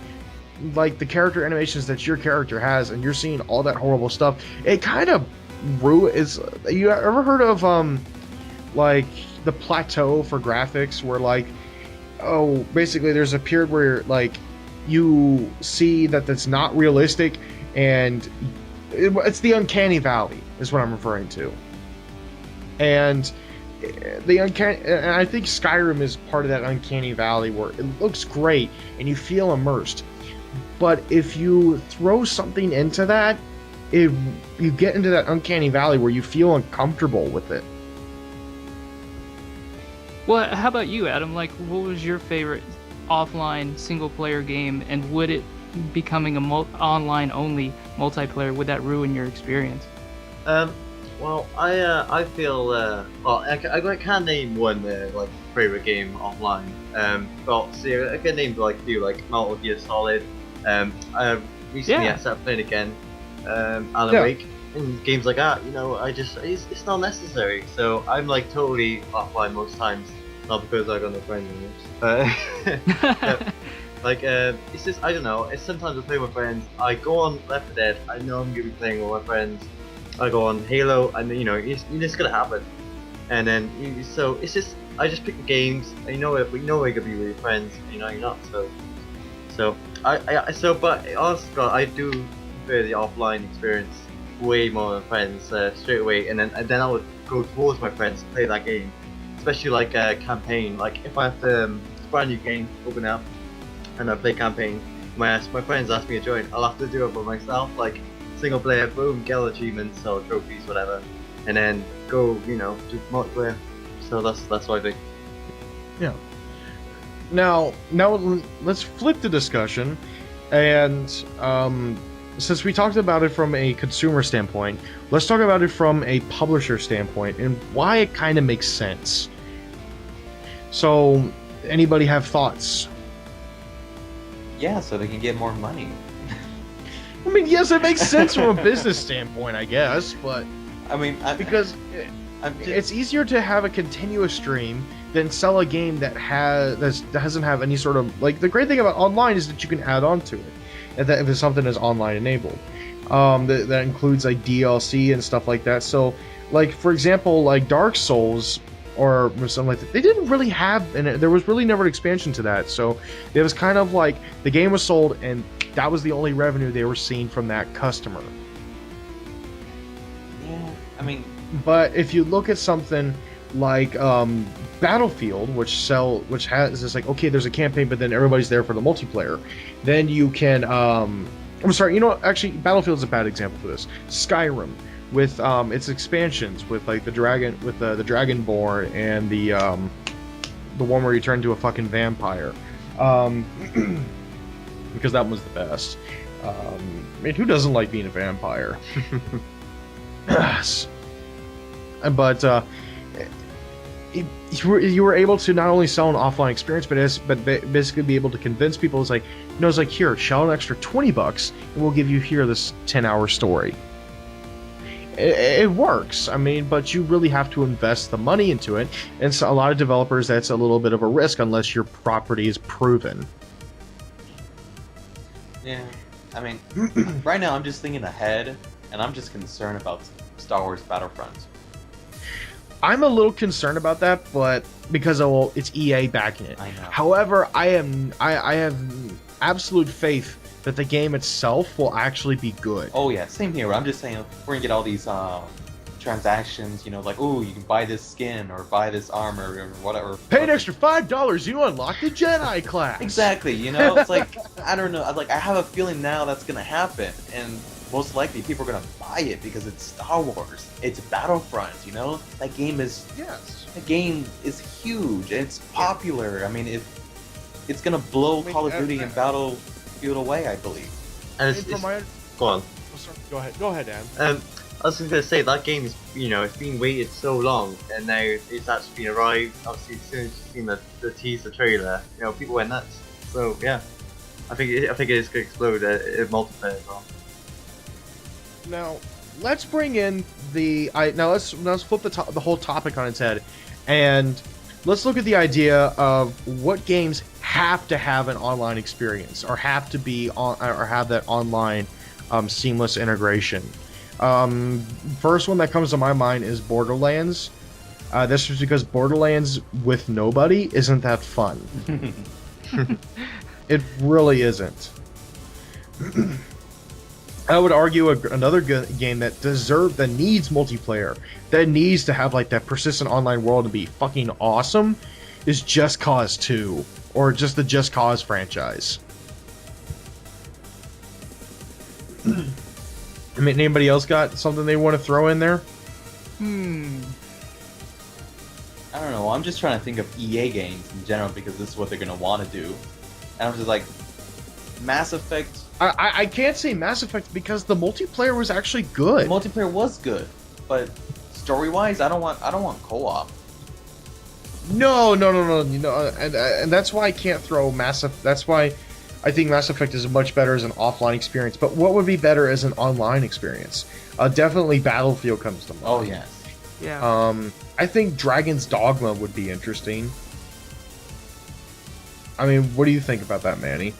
like the character animations that your character has, and you're seeing all that horrible stuff, it kind of is. You ever heard of like the plateau for graphics, where like basically there's a period where like you see that that's not realistic, and it's the uncanny valley is what I'm referring to. And and I think Skyrim is part of that uncanny valley where it looks great and you feel immersed. But if you throw something into that, you get into that uncanny valley where you feel uncomfortable with it. Well, how about you, Adam? Like, what was your favorite offline single-player game, and would it becoming a online-only multiplayer, would that ruin your experience? Well, I feel well, I can't name one like favorite game offline. Well, see, I can name like a few, like Metal Gear Solid. I recently I started playing again, Alan Wake, and games like that. It's not necessary. So I'm like totally offline most times, not because I got no friends like it's just, I don't know. It's sometimes I play with friends. I go on Left 4 Dead. I know I'm gonna be playing with my friends. I go on Halo, and it's just gonna happen. And then so it's just, I just pick the games. And we know we're gonna be really friends. You're not. So but honestly, God, I do prefer the offline experience way more than friends straight away. And then I would go towards my friends to play that game, especially like a campaign. Like if I have to, it's a brand new game open up, and I play campaign, my friends ask me to join. I'll have to do it by myself, like single player, boom, get all achievements or trophies, whatever, and then go, do multiplayer. So that's what I think. Yeah. Now let's flip the discussion, and since we talked about it from a consumer standpoint, let's talk about it from a publisher standpoint and why it kind of makes sense. So, anybody have thoughts? Yeah, so they can get more money. I mean, yes, it makes sense from a business standpoint, I guess, but I mean, because it's easier to have a continuous stream than sell a game that doesn't have any sort of, like, the great thing about online is that you can add on to it, and that if something is online enabled, that includes like DLC and stuff like that. So, like for example, like Dark Souls or something like that, they didn't really have, and there was really never an expansion to that. So it was kind of like the game was sold, and that was the only revenue they were seeing from that customer. Yeah, I mean, but if you look at something like Battlefield, which has this, like, okay, there's a campaign, but then everybody's there for the multiplayer, then you can I'm sorry, actually Battlefield's a bad example for this. Skyrim with its expansions with like the Dragonborn and the one where you turn into a fucking vampire, because that was the best. I mean, who doesn't like being a vampire? But you were able to not only sell an offline experience, but basically be able to convince people. It's like, here, shell an extra $20 and we'll give you this 10-hour story. It works. I mean, but you really have to invest the money into it, and so a lot of developers, that's a little bit of a risk unless your property is proven. Yeah, I mean, right now I'm just thinking ahead, and I'm just concerned about Star Wars Battlefront. I'm a little concerned about that, but because it's EA backing it. I know. However, I have absolute faith that the game itself will actually be good. Oh yeah, same here. I'm just saying we're gonna get all these transactions, you know, like, oh, you can buy this skin or buy this armor or whatever. Pay an extra $5, you unlock the Jedi class. Exactly, you know, it's like, I don't know, I have a feeling now that's gonna happen, and most likely people are gonna buy it because it's Star Wars, it's Battlefront, you know, that game is huge, it's popular. I mean, it's gonna blow Call of Duty and Battlefield away, I believe. And go on. Oh, sorry. Go ahead, Dan. I was just gonna say that game is, you know, it's been waited so long, and now it's actually been arrived. Obviously, as soon as you've seen the teaser trailer, you know, people went nuts. So yeah, I think it is gonna explode in multiplayer as well. Now, let's bring in let's flip the whole topic on its head, and let's look at the idea of what games have to have an online experience, or have to be on, or have that online seamless integration. First one that comes to my mind is Borderlands. This is because Borderlands with nobody isn't that fun. It really isn't. I would argue another good game that needs multiplayer, that needs to have like that persistent online world and be fucking awesome, is Just Cause 2, or just the Just Cause franchise. I mean, anybody else got something they want to throw in there? I don't know, I'm just trying to think of EA games in general because this is what they're gonna want to do. And I'm just like, Mass Effect. I can't say Mass Effect because the multiplayer was actually good. The multiplayer was good, but story-wise, I don't want co-op. No. You know, and that's why I can't throw Mass Effect. That's why I think Mass Effect is much better as an offline experience. But what would be better as an online experience? Definitely Battlefield comes to mind. Oh yes. Yeah. I think Dragon's Dogma would be interesting. I mean, what do you think about that, Manny?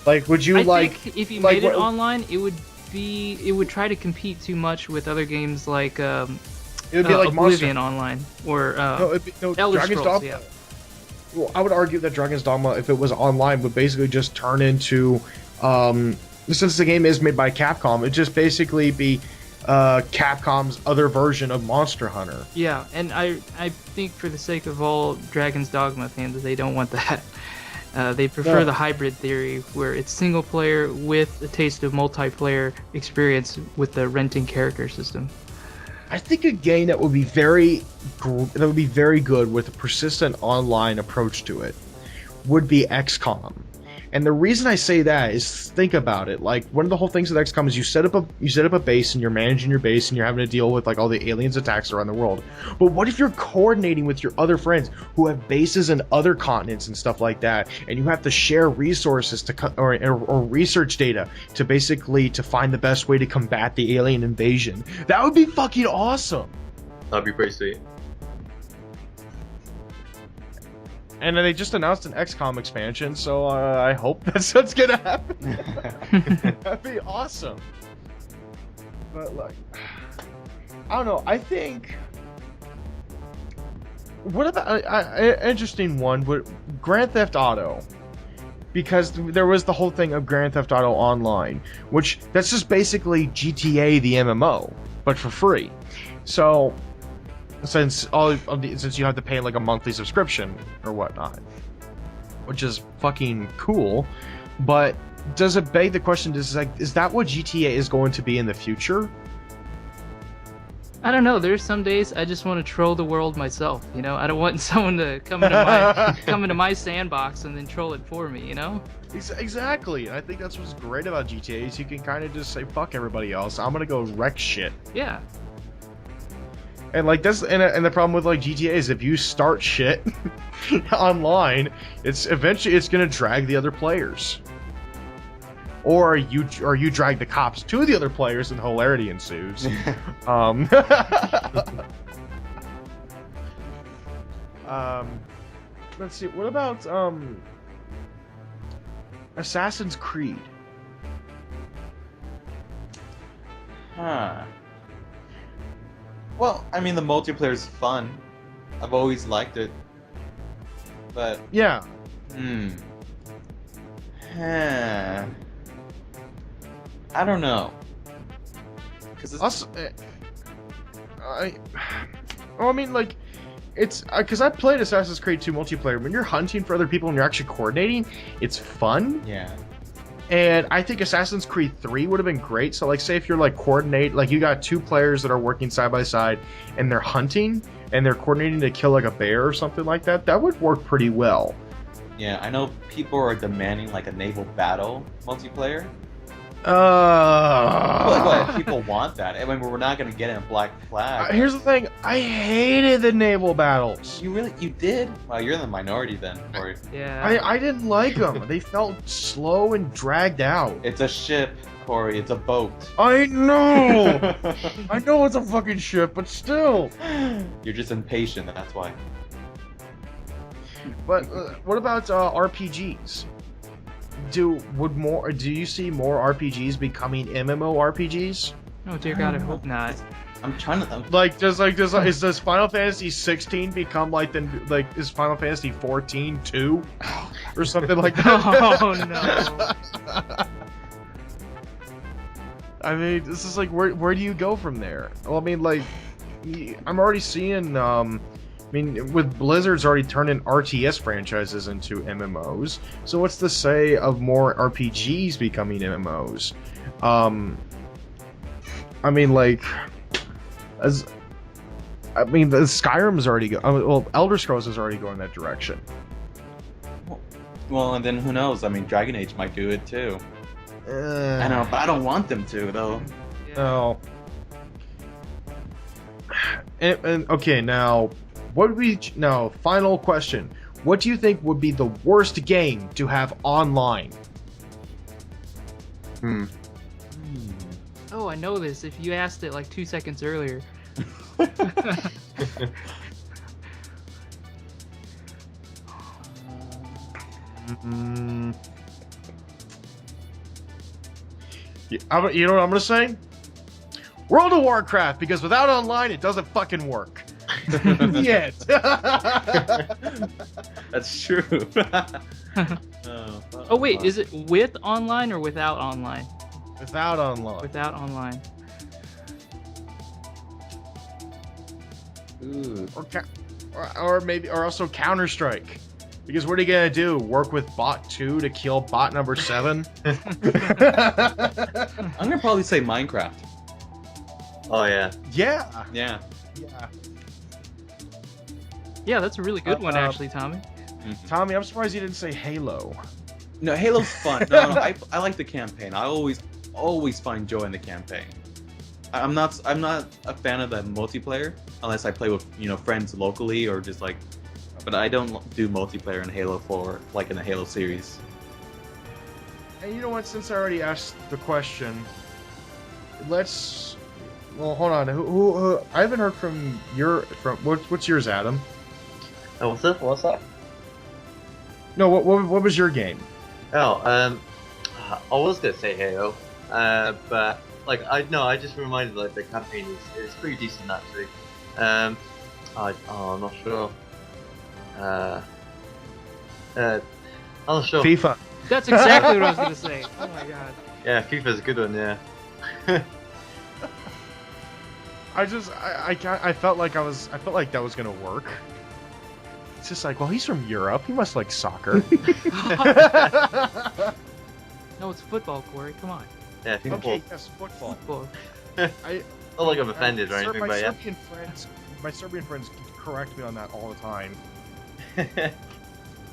Like, would you think if you made it online, it would try to compete too much with other games like it would be like Oblivion Online or Elder Dragon's Scrolls. Dogma. Yeah. Well, I would argue that Dragon's Dogma, if it was online, would basically just turn into, since the game is made by Capcom, it'd just basically be Capcom's other version of Monster Hunter. Yeah, and I think for the sake of all Dragon's Dogma fans, they don't want that. They prefer the hybrid theory, where it's single player with a taste of multiplayer experience with the renting character system. I think a game that would be very good with a persistent online approach to it would be XCOM. And the reason I say that is, think about it. Like, one of the whole things with XCOM is you set up a base, and you're managing your base, and you're having to deal with like all the aliens attacks around the world. But what if you're coordinating with your other friends who have bases in other continents and stuff like that, and you have to share resources or research data to find the best way to combat the alien invasion? That would be fucking awesome. That'd be pretty sweet. And they just announced an XCOM expansion, so I hope that's what's gonna happen. That'd be awesome. But like, I don't know. I think. What about an interesting one? Would Grand Theft Auto? Because there was the whole thing of Grand Theft Auto Online, which that's just basically GTA the MMO, but for free. So. Since you have to pay like a monthly subscription or whatnot, which is fucking cool, but does it beg the question? Is that what GTA is going to be in the future? I don't know. There's some days I just want to troll the world myself. You know, I don't want someone to come into my sandbox and then troll it for me. You know. Exactly. I think that's what's great about GTA is you can kind of just say fuck everybody else. I'm gonna go wreck shit. Yeah. And like that's and the problem with like GTA is if you start shit online, it's eventually gonna drag the other players, or you drag the cops to the other players and hilarity ensues. Let's see. What about Assassin's Creed? Huh. Well, I mean, the multiplayer is fun. I've always liked it. But... Yeah. I don't know. Because Us, well, I mean, like, it's because I played Assassin's Creed 2 multiplayer. When you're hunting for other people and you're actually coordinating, it's fun. yeah. And I think Assassin's Creed 3 would have been great. So, like, say if you're like like you got two players that are working side by side and they're hunting and they're coordinating to kill like a bear or something like that, that would work pretty well. Yeah, I know people are demanding like a naval battle multiplayer. Like, people want that. I mean, we're not gonna get it in Black Flag. Here's the thing: I hated the naval battles. You did? Wow, you're in the minority then, Corey. Yeah. I didn't like them. They felt slow and dragged out. It's a ship, Corey. It's a boat. I know. I know it's a fucking ship, but still. You're just impatient. That's why. But what about RPGs? Do you see more RPGs becoming MMORPGs? Oh dear God, I hope not. I'm trying to. Does Final Fantasy 16 become is Final Fantasy 14 2 or something like that? Oh no. I mean, this is like where do you go from there? Well, I mean, like, I'm already seeing. I mean, with Blizzard's already turning RTS franchises into MMOs, so what's to say of more RPGs becoming MMOs? I mean, like, the Skyrim's already well, Elder Scrolls is already going that direction. Well, and then who knows? I mean, Dragon Age might do it too. I know, but I don't want them to though. Yeah. No. And okay, now. Final question. What do you think would be the worst game to have online? Oh, I know this. If you asked it like 2 seconds earlier. You know what I'm gonna say? World of Warcraft, because without online, it doesn't fucking work. Yet. That's true. Oh wait, is it with online or without online? Without online. Without online. Ooh. Or also Counter-Strike. Because what are you gonna do? Work with bot 2 to kill bot number 7? I'm gonna probably say Minecraft. Oh yeah. Yeah. Yeah. Yeah. Yeah, that's a really good one actually, Tommy. Tommy, I'm surprised you didn't say Halo. No, Halo's fun. No, I like the campaign. I always find joy in the campaign. I'm not a fan of the multiplayer unless I play with friends locally or just like. But I don't do multiplayer in Halo 4 like in the Halo series. And you know what? Since I already asked the question, let's. Well, hold on. Who I haven't heard from what's yours, Adam? Oh, what's that? No, what was your game? Oh, I was gonna say Halo, but like I just reminded like the campaign is pretty decent actually. I'm not sure. I'm not sure. FIFA. That's exactly what I was gonna say. Oh my god. Yeah, FIFA's a good one. Yeah. I felt like that was gonna work. It's just like, well, he's from Europe. He must like soccer. No, it's football, Corey. Come on. Yeah, FIFA. Okay, yes, football. Football. Not like I'm offended or anything, but yeah. My Serbian friends correct me on that all the time.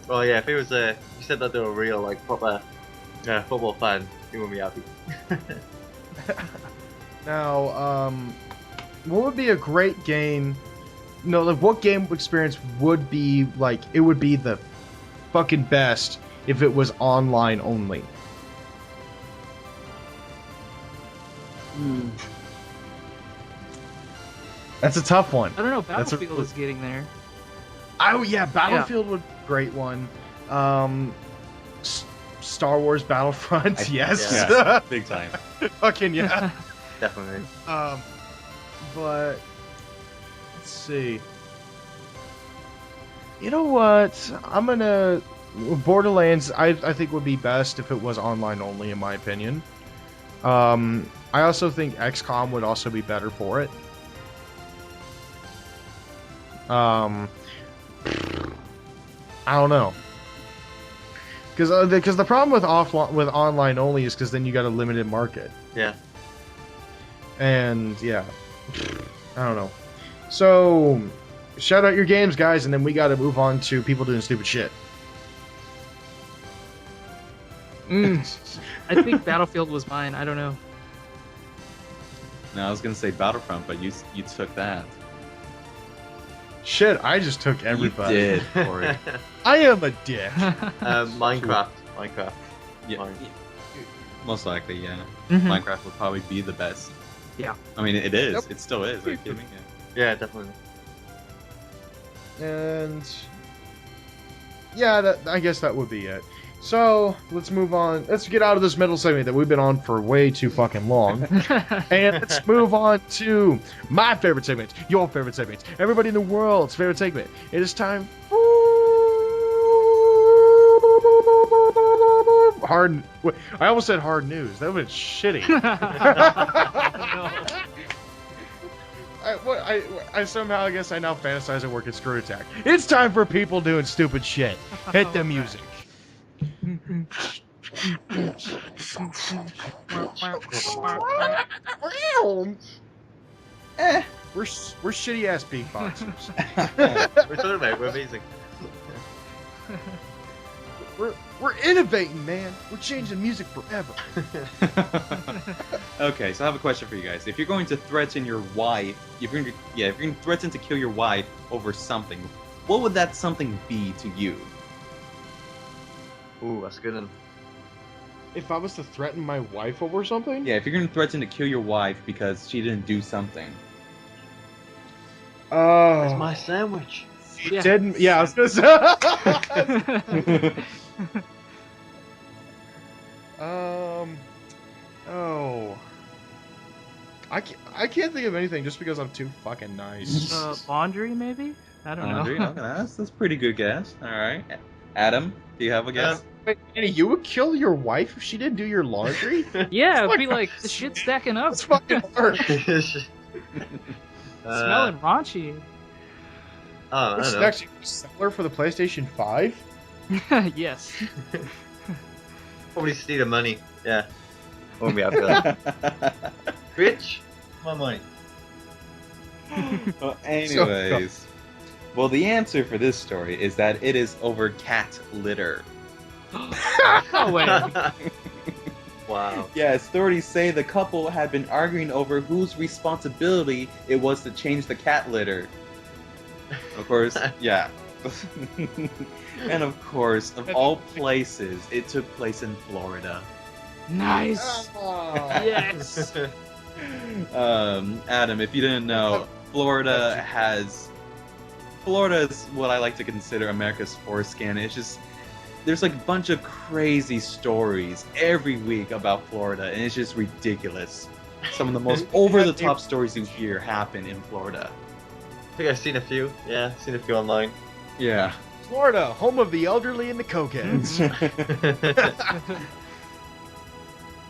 Well, yeah, if it was you said that they were real, like proper football fan, you would be happy. Now, what would be a great game? No, like what game experience would be like? It would be the fucking best if it was online only. That's a tough one. I don't know. Battlefield is getting there. Oh yeah, Battlefield would be a great one. Star Wars Battlefront, yes. Yeah, big time. Fucking yeah. Definitely. But let's see. You know what? I'm gonna Borderlands. I think would be best if it was online only, in my opinion. I also think XCOM would also be better for it. I don't know. Because the problem with online only is because then you got a limited market. Yeah. And yeah, I don't know. So shout out your games, guys, and then we got to move on to people doing stupid shit. I think Battlefield was mine. I don't know. No, I was gonna say Battlefront, but you took that. Shit, I just took everybody. You did, Corey. I am a dick. Minecraft. Yeah, Mine. most likely, yeah. Mhm. Minecraft would probably be the best. Yeah. I mean, it is. Yep. It still is. Are you kidding me? Yeah, definitely. And yeah, I guess that would be it. So let's move on. Let's get out of this middle segment that we've been on for way too fucking long. And let's move on to my favorite segment, your favorite segment, everybody in the world's favorite segment. It is time for hard. I almost said hard news. That would have been shitty. I somehow, I guess I now fantasize at work at Screw Attack. It's time for people doing stupid shit. Hit the music. We're shitty ass beatboxers. We're talking about it, we're amazing. We're innovating, man. We're changing music forever. Okay, so I have a question for you guys. If you're going to threaten your wife, if you're going to threaten to kill your wife over something, what would that something be to you? Ooh, that's a good one. If I was to threaten my wife over something? Yeah, if you're going to threaten to kill your wife because she didn't do something. It's my sandwich. Yeah. Didn't. Yeah, I was gonna say. Oh. I can't think of anything just because I'm too fucking nice. Laundry, maybe? I don't Laundry? know. Okay, that's a pretty good guess. All right. Adam, do you have a guess? Wait, Annie, you would kill your wife if she didn't do your laundry? Yeah, it'd be Fuck. like, the shit's stacking up. That's fucking hard. Smelling raunchy. I What's don't know. next? Seller for the PlayStation 5? Yes. Probably steal the money. Yeah. Won't be after that. Bitch, my money. Well, anyways. Well, the answer for this story is that it is over cat litter. No way. Wow. Yeah, authorities say the couple had been arguing over whose responsibility it was to change the cat litter. Of course, yeah. And of course, of all places, it took place in Florida. Nice. Ah. Yes. Adam, if you didn't know, Florida is what I like to consider America's foreskin. It's just, there's like a bunch of crazy stories every week about Florida, and it's just ridiculous. Some of the most over-the-top stories you hear happen in Florida. I think I've seen a few. Yeah, seen a few online. Yeah. Florida, home of the elderly and the cokeheads.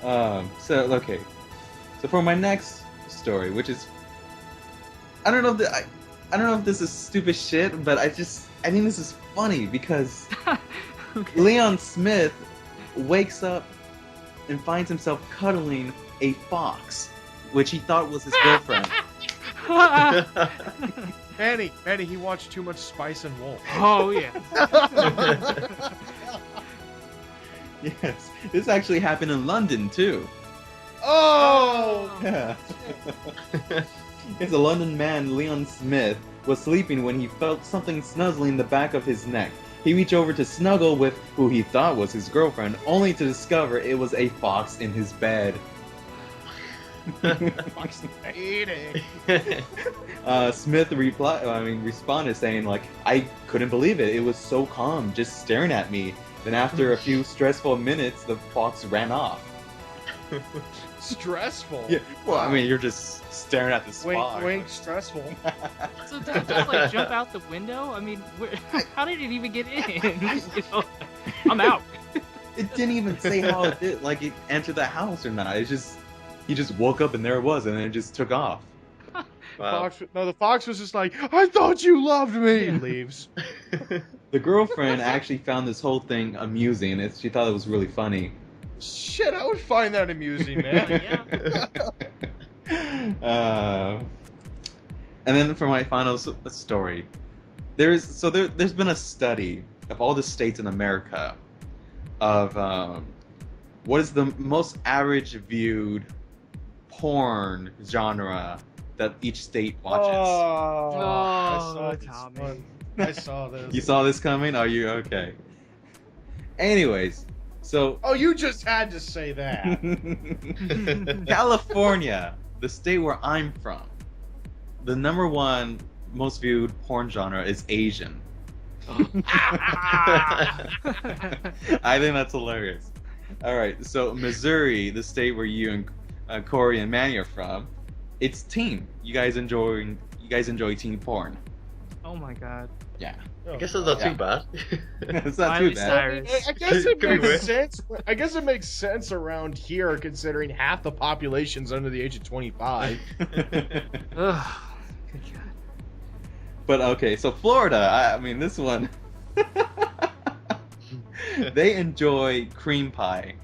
Okay. So for my next story, which is, I don't know if this is stupid shit, but I think this is funny because Okay. Leon Smith wakes up and finds himself cuddling a fox, which he thought was his girlfriend. Manny, he watched too much Spice and Wolf. Oh yeah. Yes, this actually happened in London too. Oh! Yeah. It's a London man, Leon Smith, was sleeping when he felt something snuzzling the back of his neck. He reached over to snuggle with who he thought was his girlfriend, only to discover it was a fox in his bed. Smith responded saying like, "I couldn't believe it. It was so calm, just staring at me. Then after a few stressful minutes, the fox ran off." Stressful. Yeah. Well, I mean, you're just staring at this Wink, fox. wink, stressful. So did it just like jump out the window? I mean, how did it even get in? You know, I'm out. It didn't even say how it did, like it entered the house or not. It just He just woke up and there it was, and then it just took off. Wow. The fox was just like, I thought you loved me. Yeah. Leaves. The girlfriend actually found this whole thing amusing. She thought it was really funny. Shit, I would find that amusing, man. And then for my final story, there's been a study of all the states in America of what is the most average viewed porn genre that each state watches. Oh, Tommy. I saw this. You saw this coming? Are you okay? Anyways, so Oh, you just had to say that. California, the state where I'm from, the number one most viewed porn genre is Asian. I think that's hilarious. All right, so Missouri, the state where you and Corey and Manny are from, it's teen. You guys enjoy teen porn. Oh my god. Yeah, I guess that's not too bad. it's not Miley too bad. Cyrus. I guess it Could be makes worse. sense. I guess it makes sense around here, considering half the population's under the age of 25. Ugh. Good god. But okay, so Florida, I mean this one, they enjoy cream pie.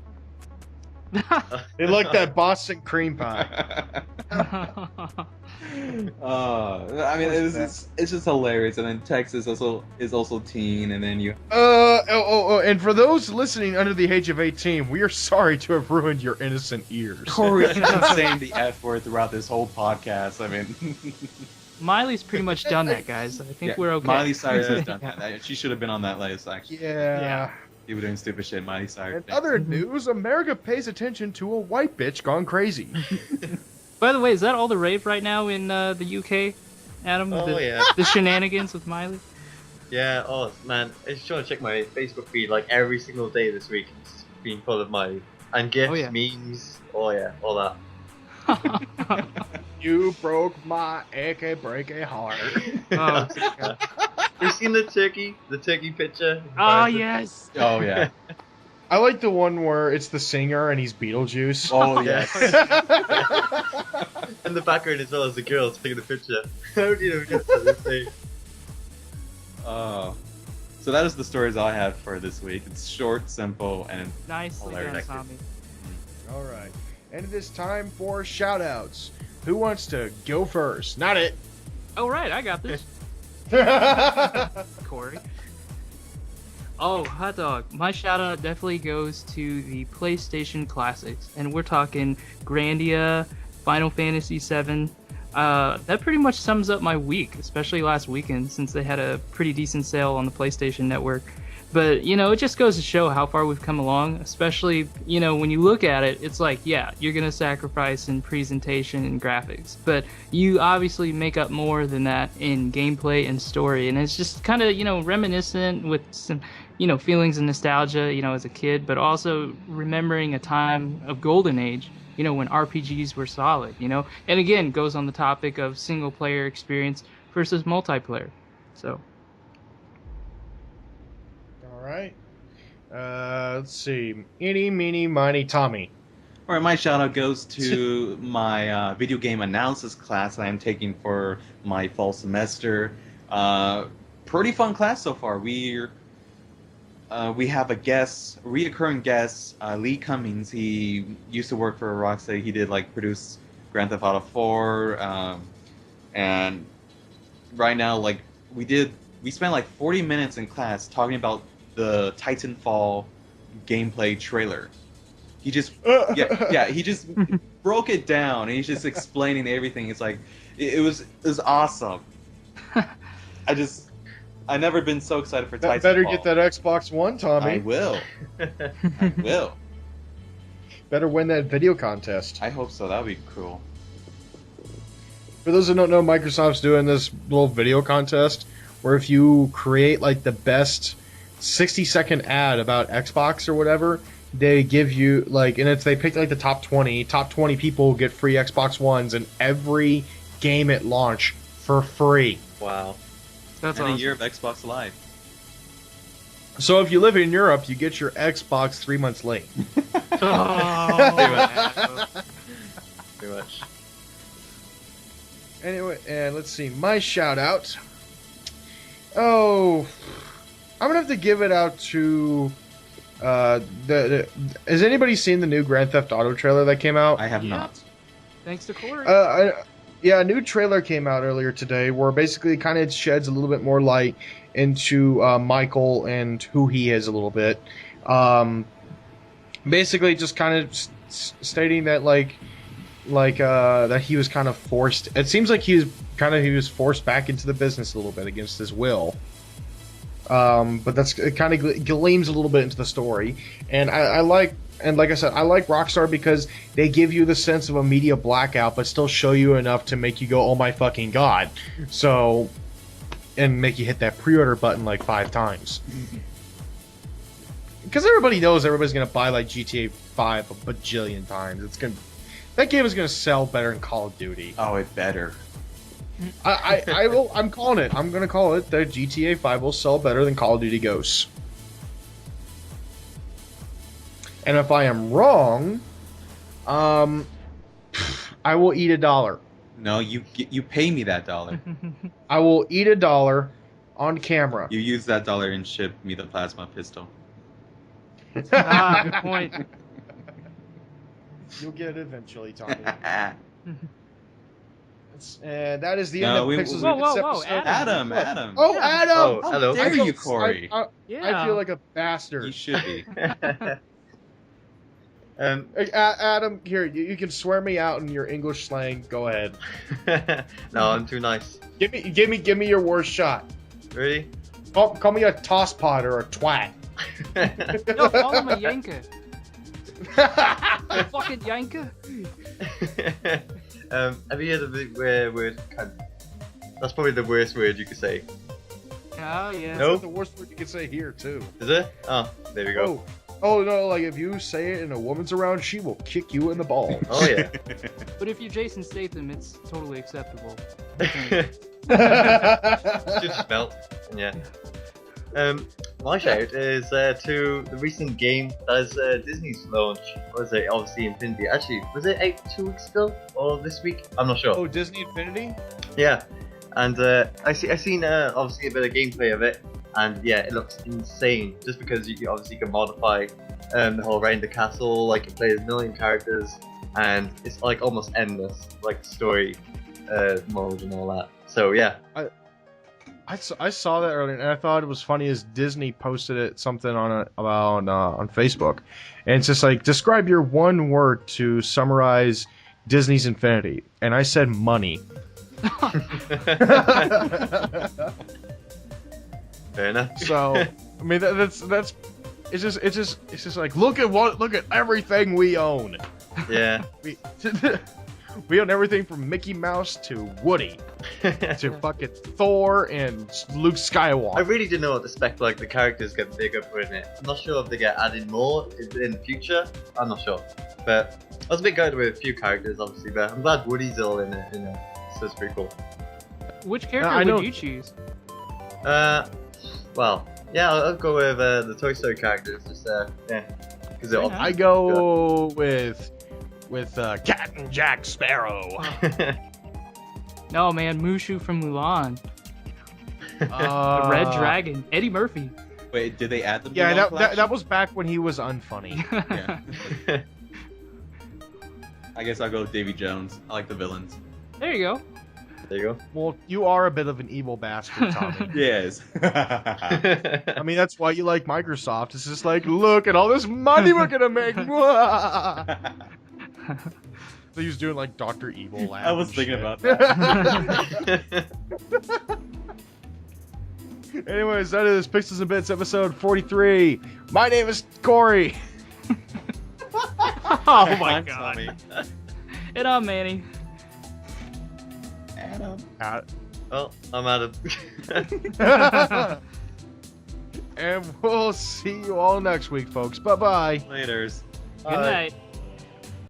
They like that Boston cream pie. I mean, it's just hilarious. And then Texas is also teen, and then you. And for those listening under the age of 18, we are sorry to have ruined your innocent ears. Corey's been saying the F word throughout this whole podcast. I mean, Miley's pretty much done that, guys. I think yeah, we're okay. Miley Cyrus has done that. She should have been on that list, actually. Yeah. People doing stupid shit. Miley Cyrus. In other news, America pays attention to a white bitch gone crazy. By the way, is that all the rave right now in the UK, Adam? Oh, yeah. The shenanigans with Miley? Yeah, oh man, I just trying to check my Facebook feed like every single day this week. It's been full of Miley. And GIFs, Oh, yeah. memes, oh yeah, all that. You broke my AK break a heart. Oh, You seen the turkey picture? oh yes. Oh yeah. I like the one where it's the singer and he's Beetlejuice. Oh yes. In the background as well as the girl taking the picture. How do you get to this thing? So that is the stories I have for this week. It's short, simple, and Nicely hilarious. done, Tommy. All right. And it is time for shout-outs. Who wants to go first? Not it. Oh right, I got this. Corey. Oh, hot dog. My shout out definitely goes to the PlayStation Classics. And we're talking Grandia, Final Fantasy VII. That pretty much sums up my week, especially last weekend, since they had a pretty decent sale on the PlayStation Network. But, you know, it just goes to show how far we've come along, especially, you know, when you look at it, it's like, yeah, you're going to sacrifice in presentation and graphics. But you obviously make up more than that in gameplay and story. And it's just kind of, you know, reminiscent with some, you know, feelings of nostalgia, you know, as a kid, but also remembering a time of golden age, you know, when RPGs were solid, you know. And again, goes on the topic of single player experience versus multiplayer. So. All right. Let's see. Eeny, meeny, miny, Tommy. All right, my shout out goes to my video game analysis class that I'm taking for my fall semester. Pretty fun class so far. We have a reoccurring guest, Lee Cummings. He used to work for Rocksteady. He did produce Grand Theft Auto 4, and right now we spent 40 minutes in class talking about the Titanfall gameplay trailer. He just he just broke it down and he's just explaining everything. It's it was awesome. I never been so excited for Titanfall. Better get that Xbox One, Tommy. I will. I will. Better win that video contest. I hope so. That would be cool. For those who don't know, Microsoft's doing this little video contest where if you create the best 60-second ad about Xbox or whatever, they give you they pick the top 20 people get free Xbox Ones and every game at launch for free. Wow. That's and awesome. a year of Xbox Live. So if you live in Europe, you get your Xbox 3 months late. Oh, pretty much. Anyway, and let's see, my shout out. Oh, I'm gonna have to give it out to has anybody seen the new Grand Theft Auto trailer that came out? I have Yep. not. Thanks to Corey. Yeah, a new trailer came out earlier today where basically kind of sheds a little bit more light into Michael and who he is a little bit. Basically, just kind of stating that that he was kind of forced. It seems like he was forced back into the business a little bit against his will. But it kind of gleams a little bit into the story, and like I said, I like Rockstar because they give you the sense of a media blackout, but still show you enough to make you go, "Oh my fucking god!" So, and make you hit that pre-order button like 5 times. Because everybody knows everybody's gonna buy like GTA 5 a bajillion times. That game is gonna sell better than Call of Duty. Oh, it better. I'm calling it. I'm gonna call it that GTA 5 will sell better than Call of Duty Ghosts. And if I am wrong, I will eat $1. No, you pay me that dollar. I will eat $1 on camera. You use that dollar and ship me the plasma pistol. Good point. You'll get it eventually, Tommy. And that is the end No, of we- Pixels Whoa, and whoa, Bits whoa, episode. Adam. Oh, Yeah. Adam! Oh, How hello. dare I feel- you, Corey? Yeah. I feel like a bastard. You should be. Hey, Adam, here, you can swear me out in your English slang. Go ahead. No, I'm too nice. Give me your worst shot. Really? Call me a toss pot or a twat. No, call him a yanker. A fucking yanker. Have you heard of the word cunt? That's probably the worst word you could say. Oh yeah. No. That's the worst word you can say here too. Is it? Oh, there we go. Oh no! Like if you say it and a woman's around, she will kick you in the balls. Oh yeah. But if you're Jason Statham, it's totally acceptable. Just smelt. Yeah. My shout is to the recent game that is Disney's launch. What was it? Obviously Infinity. Actually, was it out 2 weeks ago or this week? I'm not sure. Oh, Disney Infinity? Yeah. And I seen obviously a bit of gameplay of it, and yeah, it looks insane. Just because you obviously can modify the whole around the castle, like you play as a million characters, and it's like almost endless, like story mode and all that. So yeah. I saw that earlier, and I thought it was funny as Disney posted it something on Facebook, and it's just like, describe your one word to summarize Disney's Infinity, and I said money. Fair enough. So I mean that's it's just like look at everything we own. Yeah. We own everything from Mickey Mouse to Woody to fucking Thor and Luke I Skywalker. really didn't know what to expect. Like the characters get bigger in it. I'm not sure if they get added more in the future. I'm not sure, but I was a bit gutted with a few characters, obviously. But I'm glad Woody's all in it. So it's pretty cool. Which character I know- would you choose? Well, yeah, I'll go with the Toy Story characters. Just yeah, because they're Very all. nice. I go with Captain Jack Sparrow. No, man, Mushu from Mulan. The Uh, Red Dragon. Eddie Murphy. Wait, did they add the Yeah, Mulan that collection? was back when he was unfunny. Yeah. I guess I'll go with Davy Jones. I like the villains. There you go. There you go. Well, you are a bit of an evil bastard, Tommy. Yes. I mean, that's why you like Microsoft. It's just like, look at all this money we're gonna make. So he was doing like Dr. Evil laugh. I was and thinking shit. about that. Anyways, that is Pixels and Bits episode 43. My name is Corey. Oh my I'm god. Tommy. And I'm Manny. Adam. Well, I'm Adam. And we'll see you all next week, folks. Bye bye. Laters. Good night.